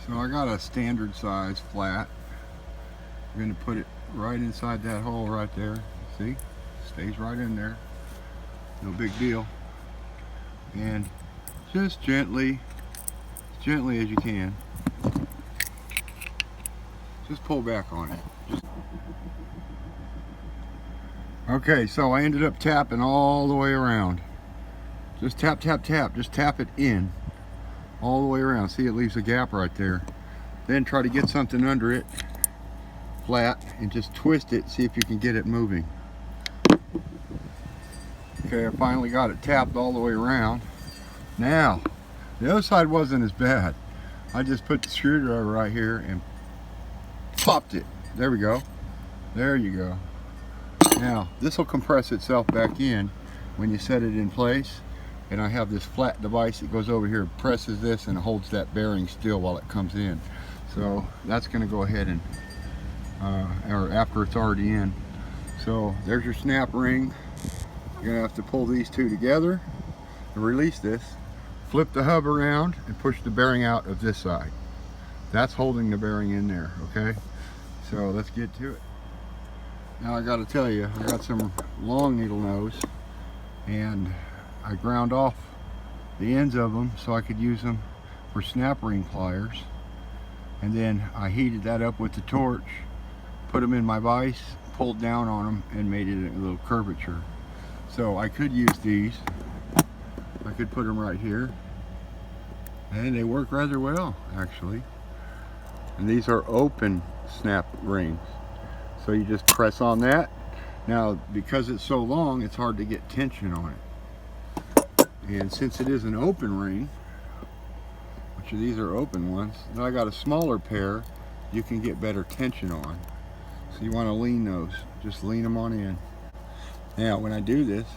I got a standard size flat. I'm going to put it right inside that hole right there. See? Stays right in there. No big deal. And just gently, as gently as you can, just pull back on it. Okay, so I ended up tapping all the way around. Just tap, tap, tap. Just tap it in all the way around. See, it leaves a gap right there. Then try to get something under it, flat, and just twist it. See if you can get it moving. Okay, I finally got it tapped all the way around. Now, the other side wasn't as bad. I just put the screwdriver right here and popped it. There we go. There you go. Now, this will compress itself back in when you set it in place. And I have this flat device that goes over here, presses this, and holds that bearing still while it comes in. So that's going to go ahead and, or after it's already in. So there's your snap ring. You're going to have to pull these two together to release this. Flip the hub around and push the bearing out of this side. That's holding the bearing in there, okay? So let's get to it. Now I got to tell you, I got some long needle nose, and I ground off the ends of them so I could use them for snap ring pliers. And then I heated that up with the torch, put them in my vise, pulled down on them, and made it a little curvature. So I could use these. I could put them right here, and they work rather well, actually. And these are open snap rings. So you just press on that. Now, because it's so long, it's hard to get tension on it. And since it is an open ring, which of these are open ones, now I got a smaller pair you can get better tension on. So you want to lean those. Just lean them on in. Now, when I do this,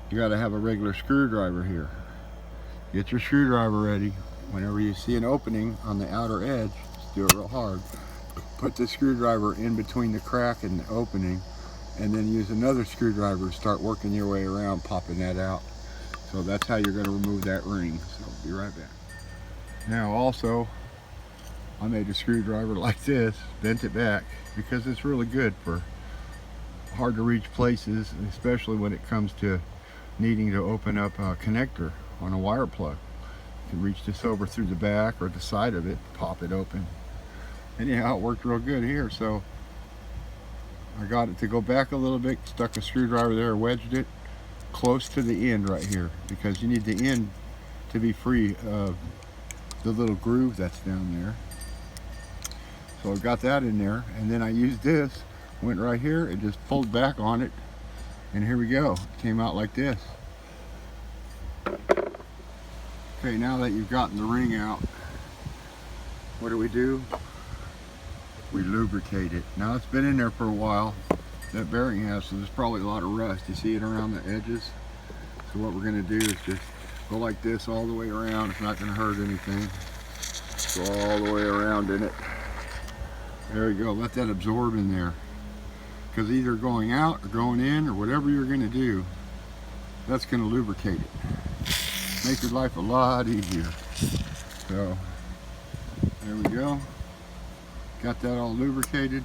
you got to have a regular screwdriver here. Get your screwdriver ready. Whenever you see an opening on the outer edge, just do it real hard. Put the screwdriver in between the crack and the opening, and then use another screwdriver to start working your way around, popping that out. So that's how you're going to remove that ring. So be right back. Now also, I made a screwdriver like this, bent it back, because it's really good for hard to reach places, especially when it comes to needing to open up a connector on a wire plug. You can reach this over through the back or the side of it, pop it open. Anyhow, it worked real good here, so I got it to go back a little bit, stuck a screwdriver there, wedged it close to the end right here, because you need the end to be free of the little groove that's down there. So I got that in there, and then I used this, went right here and just pulled back on it, and here we go. It came out like this. Okay, now that you've gotten the ring out, what do? We lubricate it. Now it's been in there for a while, that bearing has, so there's probably a lot of rust. You see it around the edges? So what we're going to do is just go like this all the way around. It's not going to hurt anything. Go all the way around in it. There you go. Let that absorb in there. Because either going out or going in or whatever you're going to do, that's going to lubricate it. Make your life a lot easier. So there we go. Got that all lubricated.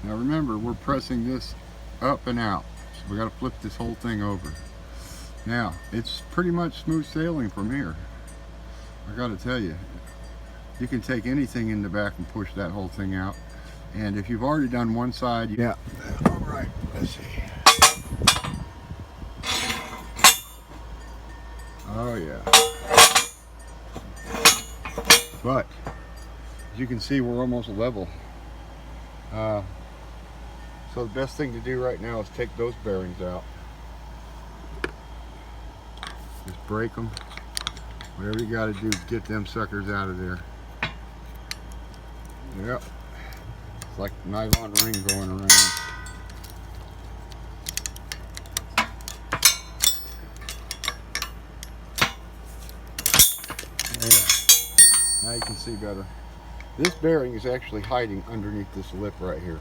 Now remember, we're pressing this up and out. So we got to flip this whole thing over. Now, it's pretty much smooth sailing from here. I got to tell you, you can take anything in the back and push that whole thing out. And if you've already done one side, yeah. All right, let's see. Oh yeah. But as you can see, we're almost level. So the best thing to do right now is take those bearings out. Just break them. Whatever you got to do to get them suckers out of there. Yep. It's like a nylon ring going around. Yeah. Now you can see better. This bearing is actually hiding underneath this lip right here.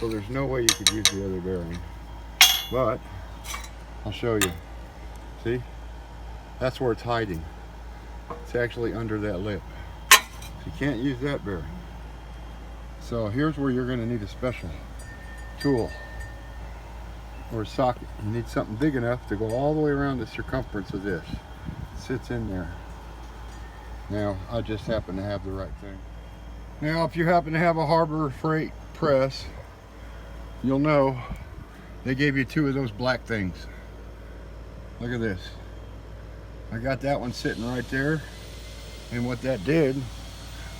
So there's no way you could use the other bearing. But I'll show you. See? That's where it's hiding. It's actually under that lip. So you can't use that bearing. So here's where you're going to need a special tool or a socket. You need something big enough to go all the way around the circumference of this. It sits in there. Now, I just happen to have the right thing. Now, if you happen to have a Harbor Freight press, you'll know they gave you two of those black things. Look at this. I got that one sitting right there, and what that did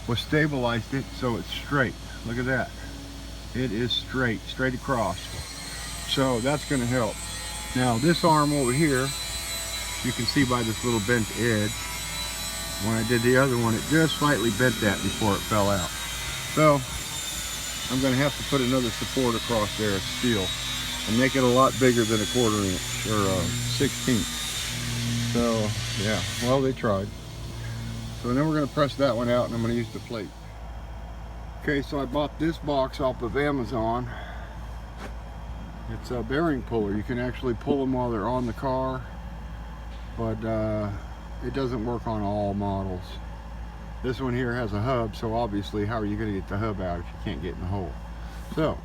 was stabilized it so it's straight. Look at that. It is straight across. So that's going to help. Now this arm over here, you can see by this little bent edge, when I did the other one, it just slightly bent that before it fell out. So I'm going to have to put another support across there of steel and make it a lot bigger than a 1/4 inch or a 1/16. So yeah, well, they tried. So then we're going to press that one out, and I'm going to use the plate. Okay, so I bought this box off of Amazon. It's a bearing puller. You can actually pull them while they're on the car, but it doesn't work on all models. This one here has a hub, so obviously how are you going to get the hub out if you can't get in the hole? So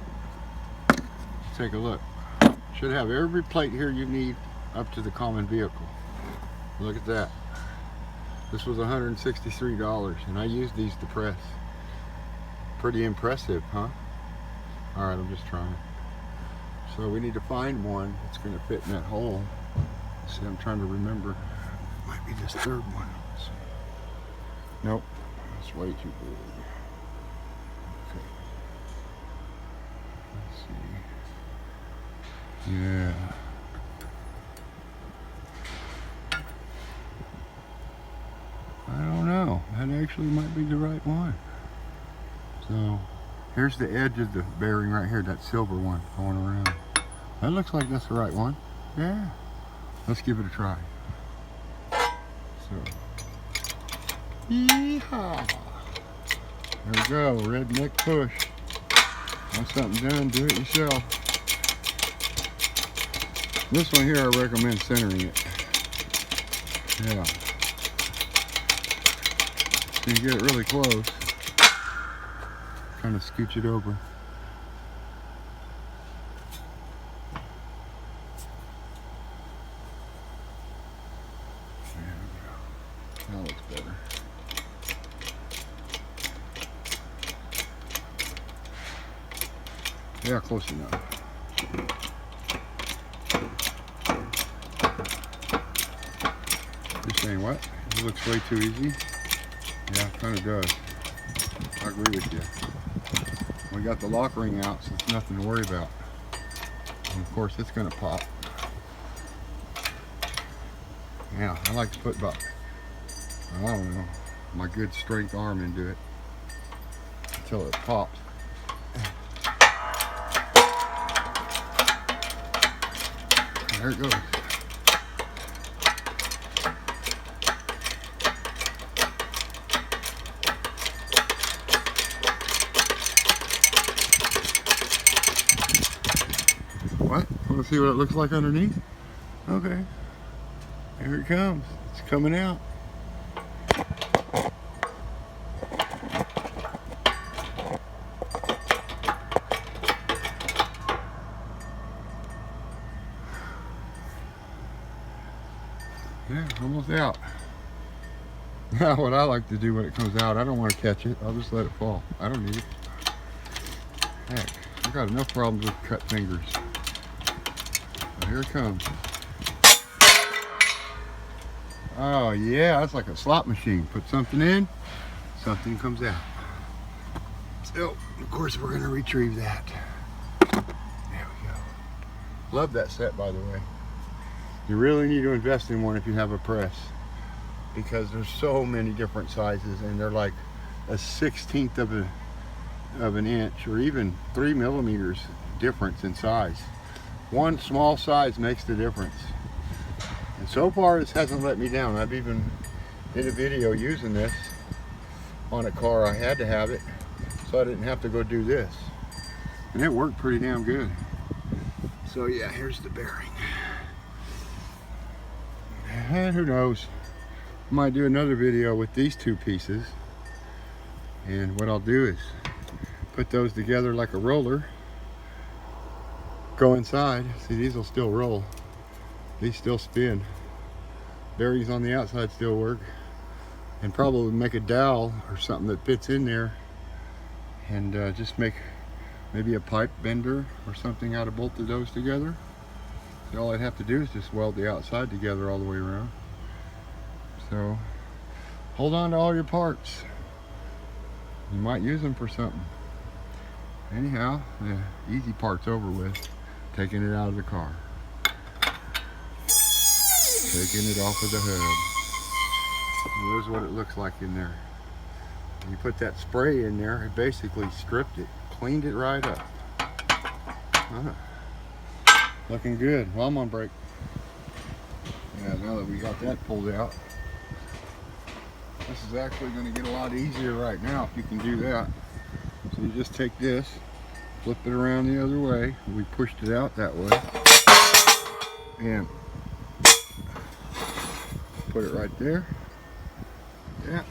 let's take a look. Should have every plate here you need up to the common vehicle. Look at that. This was $163, and I used these to press. Pretty impressive, huh? All right, I'm just trying. So we need to find one that's going to fit in that hole. Let's see, I'm trying to remember. It might be this third one. Let's see. Nope, that's way too big. Okay. Let's see. Yeah. I don't know. That actually might be the right one. So here's the edge of the bearing right here, that silver one going around. That looks like that's the right one. Yeah. Let's give it a try. So, yeehaw. There we go, redneck push. Want something done, do it yourself. This one here, I recommend centering it. Yeah. So you get it really close. Kind of scooch it over. There we go. That looks better. Yeah, close enough. You're saying what? It looks way too easy? Yeah, it kind of does. I agree with you. We got the lock ring out, so it's nothing to worry about. And of course, it's going to pop. Yeah, I like to put about, I don't know, my good strength arm into it until it pops. There it goes. What? Want to see what it looks like underneath? Okay. Here it comes. It's coming out. falls out. Now what I like to do when it comes out, I don't want to catch it. I'll just let it fall. I don't need it. Heck, I got enough problems with cut fingers. So here it comes. Oh yeah, that's like a slot machine. Put something in, something comes out. So, of course, we're gonna retrieve that. There we go. Love that set, by the way. You really need to invest in one if you have a press, because there's so many different sizes, and they're like a 1/16 of an inch, or even 3 millimeters difference in size. One small size makes the difference. And so far, this hasn't let me down. I've even did a video using this on a car. I had to have it so I didn't have to go do this, and it worked pretty damn good. So yeah, here's the bearing. And who knows, I might do another video with these two pieces, and what I'll do is put those together like a roller, go inside. See, these will still roll, these still spin, bearings on the outside still work, and probably make a dowel or something that fits in there, and just make maybe a pipe bender or something out of both of those together. So all I'd have to do is just weld the outside together all the way around. So hold on to all your parts, you might use them for something. Anyhow, the easy part's over with. Taking it out of the car, taking it off of the hub. There's what it looks like in there. When you put that spray in there, it basically stripped it, cleaned it right up. Looking good. Well, I'm on break. Yeah, now that we got that pulled out, this is actually going to get a lot easier right now if you can do that. So you just take this, flip it around the other way. We pushed it out that way, and put it right there. Yeah.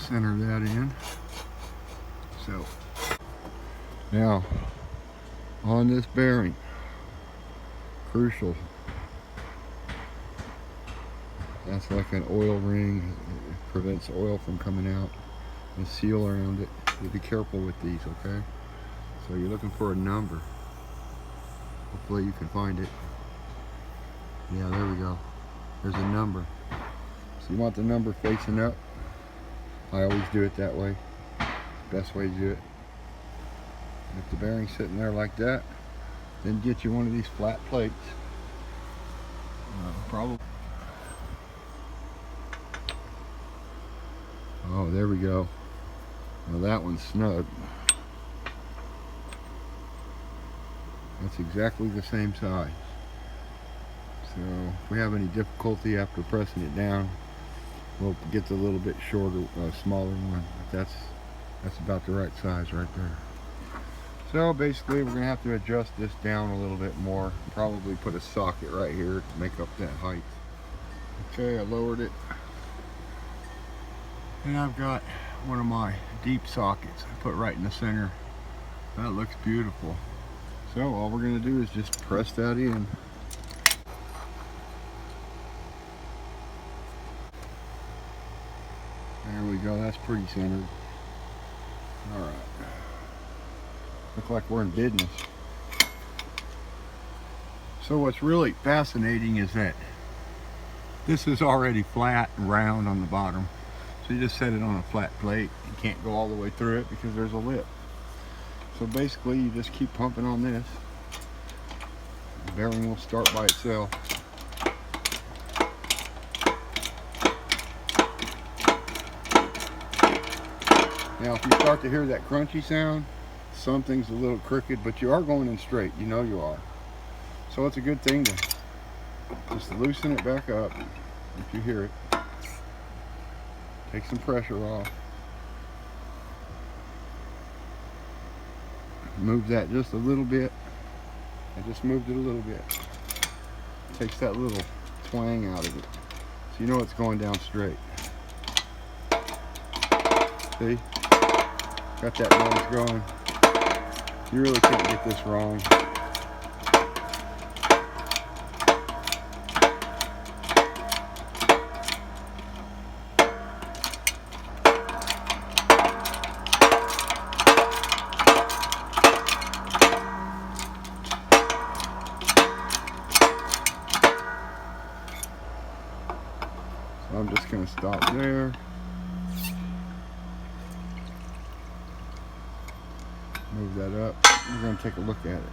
Center that in. So now on this bearing, crucial, that's like an oil ring. It prevents oil from coming out, and seal around it. You be careful with these, okay? So you're looking for a number. Hopefully you can find it. Yeah, there we go. There's a number. So you want the number facing up. I always do it that way. Best way to do it. And if the bearing's sitting there like that, then get you one of these flat plates. Probably. Oh, there we go. Well, that one's snug. That's exactly the same size. So if we have any difficulty after pressing it down, we'll get the little bit shorter, smaller one. But that's about the right size right there. So basically, we're gonna have to adjust this down a little bit more. Probably put a socket right here to make up that height. Okay, I lowered it, and I've got one of my deep sockets I put right in the center. That looks beautiful. So all we're gonna do is just press that in. There we go, that's pretty centered. All right. Look like we're in business. So what's really fascinating is that this is already flat and round on the bottom. So you just set it on a flat plate. You can't go all the way through it because there's a lip. So basically you just keep pumping on this. The bearing will start by itself. Now if you start to hear that crunchy sound, something's a little crooked, but you are going in straight, you know you are. So it's a good thing to just loosen it back up if you hear it. Take some pressure off. Move that just a little bit. I just moved it a little bit. Takes that little twang out of it. So you know it's going down straight. See? Got that noise going. You really can't get this wrong. So I'm just going to stop there. Move that up. We're going to take a look at it.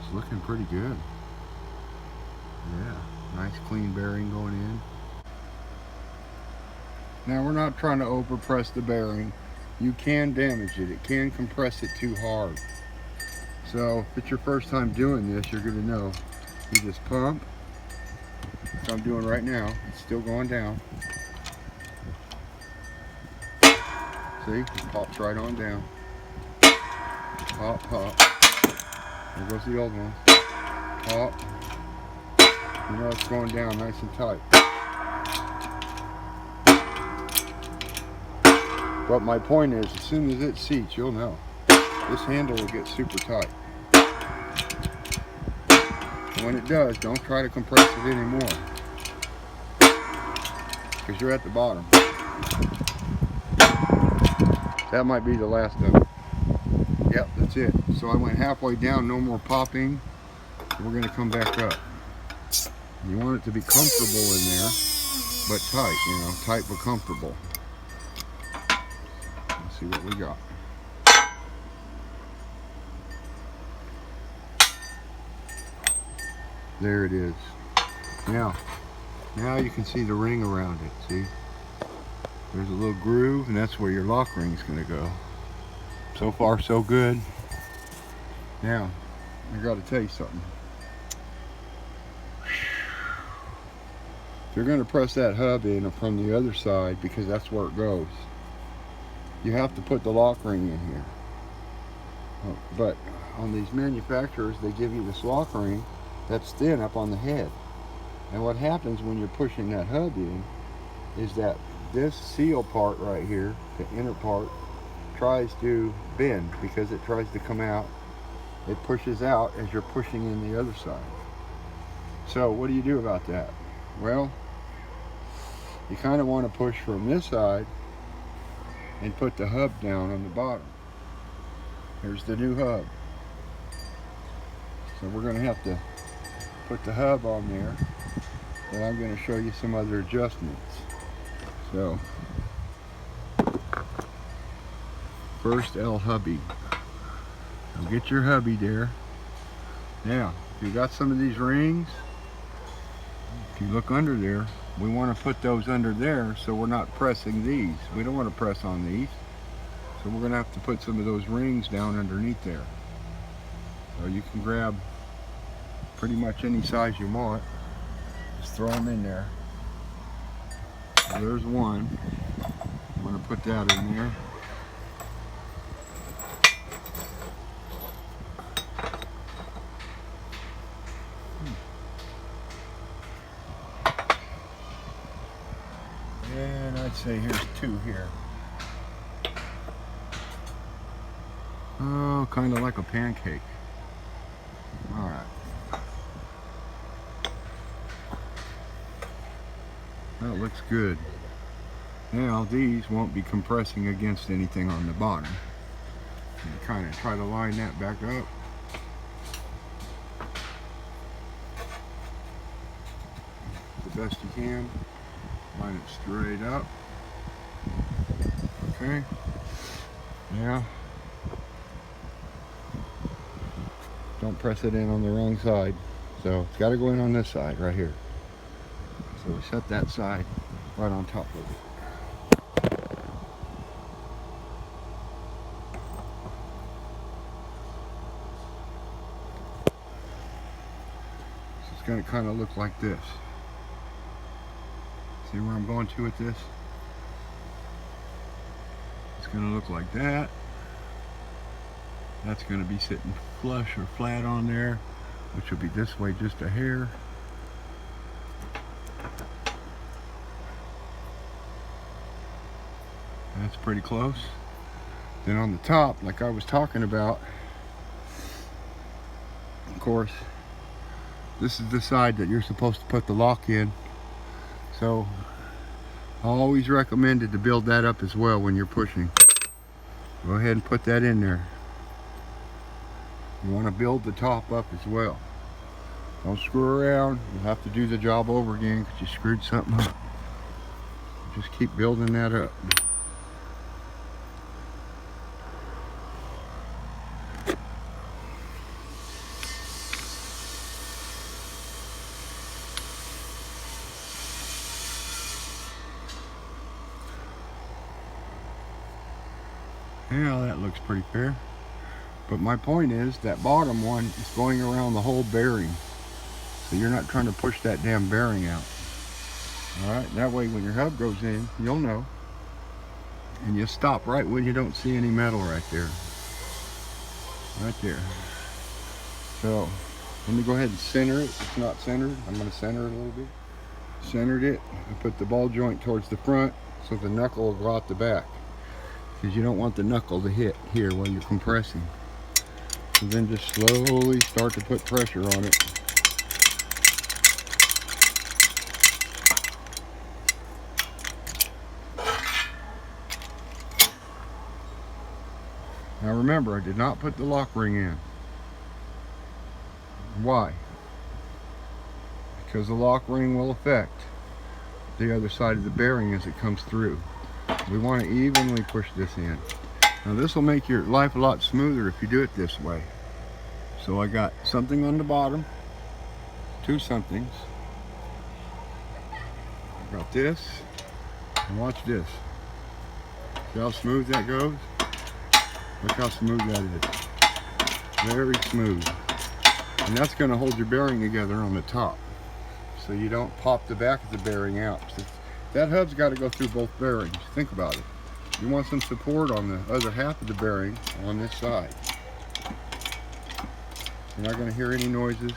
It's looking pretty good. Yeah, nice clean bearing going in. Now we're not trying to overpress the bearing. You can damage it. It can compress it too hard. So if it's your first time doing this, you're going to know. You just pump. That's what I'm doing right now. It's still going down. See, it pops right on down. Pop, pop. There goes the old one. Pop. You know it's going down nice and tight. But my point is, as soon as it seats, you'll know. This handle will get super tight. And when it does, don't try to compress it anymore, because you're at the bottom. That might be the last of it. Yep, that's it. So I went halfway down, no more popping. We're going to come back up. You want it to be comfortable in there, but tight, you know, tight but comfortable. Let's see what we got. There it is. Now you can see the ring around it, see? There's a little groove, and that's where your lock ring's gonna go. So far, so good. Now, I gotta tell you something. If you're gonna press that hub in from the other side, because that's where it goes, you have to put the lock ring in here. But on these manufacturers, they give you this lock ring that's thin up on the head. And what happens when you're pushing that hub in is that this seal part right here, the inner part, tries to bend because it tries to come out. It pushes out as you're pushing in the other side. So what do you do about that? Well, you kind of want to push from this side and put the hub down on the bottom. Here's the new hub. So we're going to have to put the hub on there, and I'm going to show you some other adjustments. So, first L hubby. Now get your hubby there. Now, if you got some of these rings, if you look under there, we want to put those under there so we're not pressing these. We don't want to press on these. So we're going to have to put some of those rings down underneath there. So you can grab pretty much any size you want. Just throw them in there. So there's one. I'm going to put that in there. And I'd say here's two here. Oh, kind of like a pancake. All right. That looks good. Now these won't be compressing against anything on the bottom. And kind of try to line that back up. The best you can. Line it straight up. Okay. Now, don't press it in on the wrong side. So it's got to go in on this side right here. So we set that side right on top of it. So it's going to kind of look like this. See where I'm going to with this? It's going to look like that. That's going to be sitting flush or flat on there, which will be this way just a hair. That's pretty close. Then on the top, like I was talking about, of course, this is the side that you're supposed to put the lock in. So I always recommended to build that up as well when you're pushing. Go ahead and put that in there. You want to build the top up as well. Don't screw around. You'll have to do the job over again because you screwed something up. Just keep building that up. Yeah, that looks pretty fair. But my point is that bottom one is going around the whole bearing. So you're not trying to push that damn bearing out. Alright, that way when your hub goes in, you'll know. And you stop right when you don't see any metal right there. Right there. So, let me go ahead and center it. It's not centered. I'm going to center it a little bit. Centered it. I put the ball joint towards the front so the knuckle will go out the back. Because you don't want the knuckle to hit here while you're compressing. So then just slowly start to put pressure on it. Now remember, I did not put the lock ring in. Why? Because the lock ring will affect the other side of the bearing as it comes through. We want to evenly push this in. Now this will make your life a lot smoother if you do it this way. So I got something on the bottom, two somethings. I got this, and watch this. See how smooth that goes? Look how smooth that is. Very smooth. And that's going to hold your bearing together on the top. So you don't pop the back of the bearing out. That hub's got to go through both bearings. Think about it. You want some support on the other half of the bearing on this side. You're not going to hear any noises.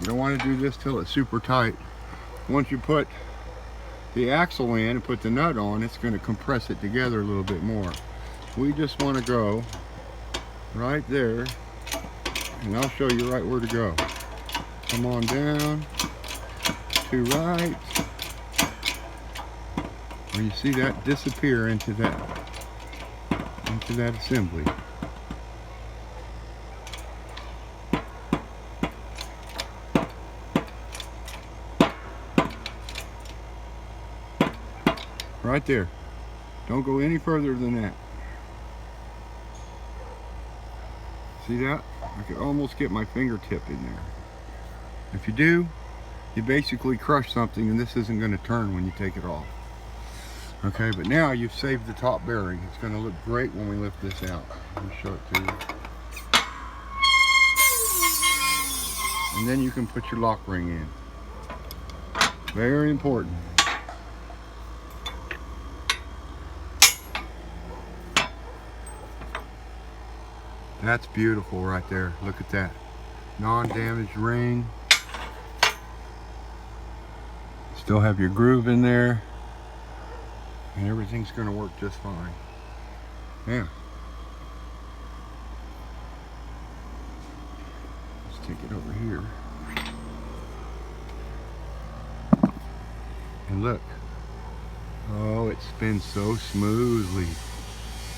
You don't want to do this till it's super tight. Once you put the axle in and put the nut on, it's going to compress it together a little bit more. We just want to go right there, and I'll show you right where to go. Come on down to right, where you see that disappear into that assembly. Right there. Don't go any further than that. See that? I could almost get my fingertip in there. If you do, you basically crush something and this isn't going to turn when you take it off. Okay, but now you've saved the top bearing. It's going to look great when we lift this out. Let me show it to you. And then you can put your lock ring in. Very important. That's beautiful right there. Look at that. Non-damaged ring. Still have your groove in there. And everything's going to work just fine. Yeah. Let's take it over here. And look. Oh, it spins so smoothly.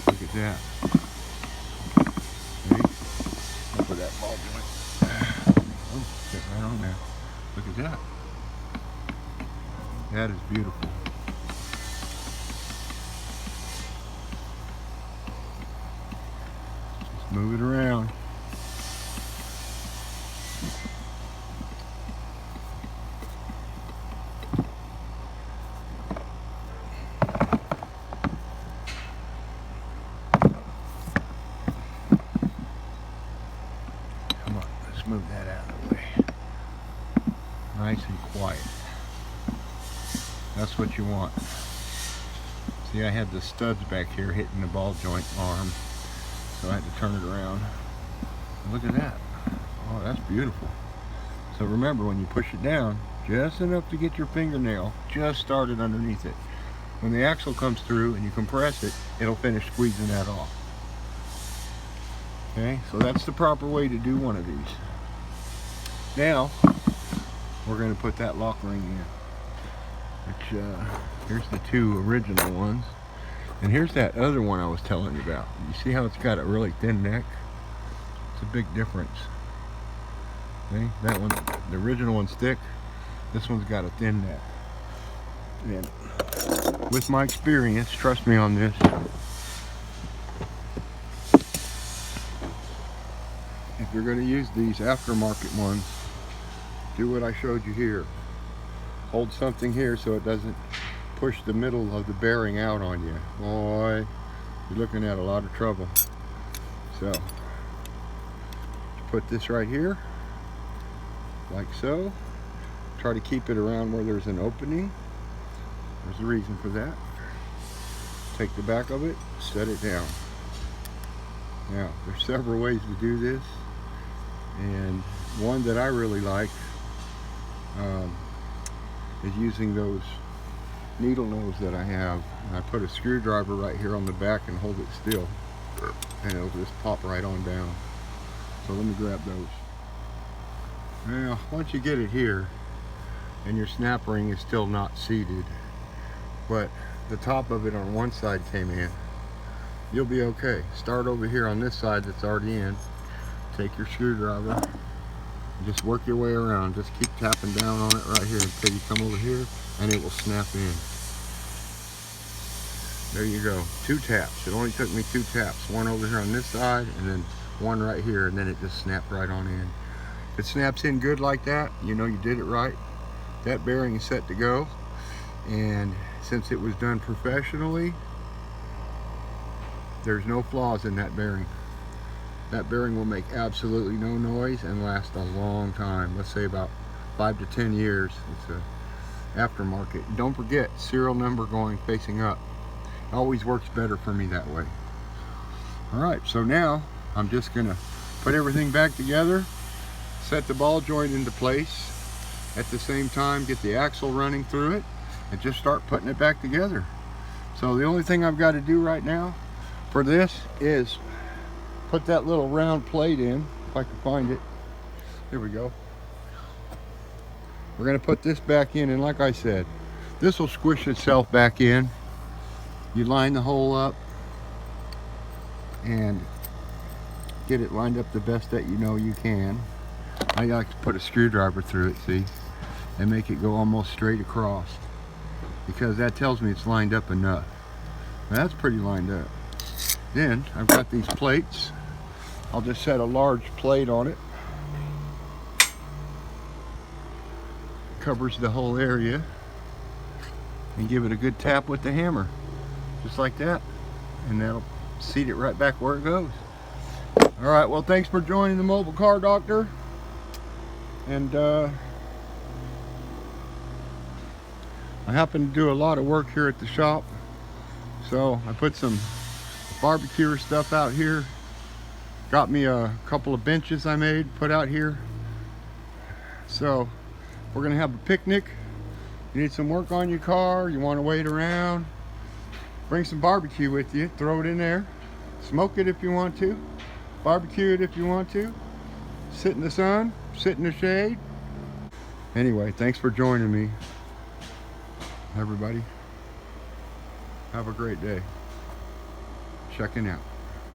Look at that. For that ball joint. Oh, get right on there. Look at that. That is beautiful. Just move it around. Move that out of the way. Nice and quiet. That's what you want. See, I had the studs back here hitting the ball joint arm, so I had to turn it around. Look at that. Oh, that's beautiful. So remember, when you push it down, just enough to get your fingernail just started underneath it. When the axle comes through and you compress it, it'll finish squeezing that off. Okay, so that's the proper way to do one of these. Now, we're going to put that lock ring in. Which, here's the two original ones. And here's that other one I was telling you about. You see how it's got a really thin neck? It's a big difference. See, that one, the original one's thick. This one's got a thin neck. And with my experience, trust me on this, if you're going to use these aftermarket ones, do what I showed you here. Hold something here so it doesn't push the middle of the bearing out on you. Boy, you're looking at a lot of trouble. So, put this right here, like so. Try to keep it around where there's an opening. There's a reason for that. Take the back of it, set it down. Now, there's several ways to do this, and one that I really like is using those needle nose that I have. I put a screwdriver right here on the back and hold it still, and it'll just pop right on down. So let me grab those. Now, once you get it here, and your snap ring is still not seated, but the top of it on one side came in, you'll be okay. Start over here on this side that's already in. Take your screwdriver, and just work your way around. Just keep tapping down on it right here until you come over here, and it will snap in. There you go. 2 taps. It only took me 2 taps. One over here on this side, and then one right here, and then it just snapped right on in. If it snaps in good like that, you know you did it right. That bearing is set to go, and since it was done professionally, there's no flaws in that bearing. That bearing will make absolutely no noise and last a long time. Let's say about 5 to 10 years. It's a aftermarket. Don't forget, serial number going facing up. It always works better for me that way. Alright, so now I'm just gonna put everything back together, set the ball joint into place, at the same time get the axle running through it, and just start putting it back together. So the only thing I've got to do right now for this is put that little round plate in, if I can find it. Here we go. We're going to put this back in, and like I said, this will squish itself back in. You line the hole up and get it lined up the best that you know you can. I like to put a screwdriver through it, see, and make it go almost straight across, because that tells me it's lined up enough. Now, that's pretty lined up. Then I've got these plates. I'll just set a large plate on it. Covers the whole area, and give it a good tap with the hammer, just like that, and that'll seat it right back where it goes. All right, well, thanks for joining the Mobile Car Doctor. And I happen to do a lot of work here at the shop, so I put some barbecue stuff out here. Got me a couple of benches I made, put out here. So we're gonna have a picnic. You need some work on your car, you want to wait around, bring some barbecue with you, throw it in there, smoke it if you want to, barbecue it if you want to, sit in the sun, sit in the shade. Anyway, thanks for joining me, everybody. Have a great day. Checking out.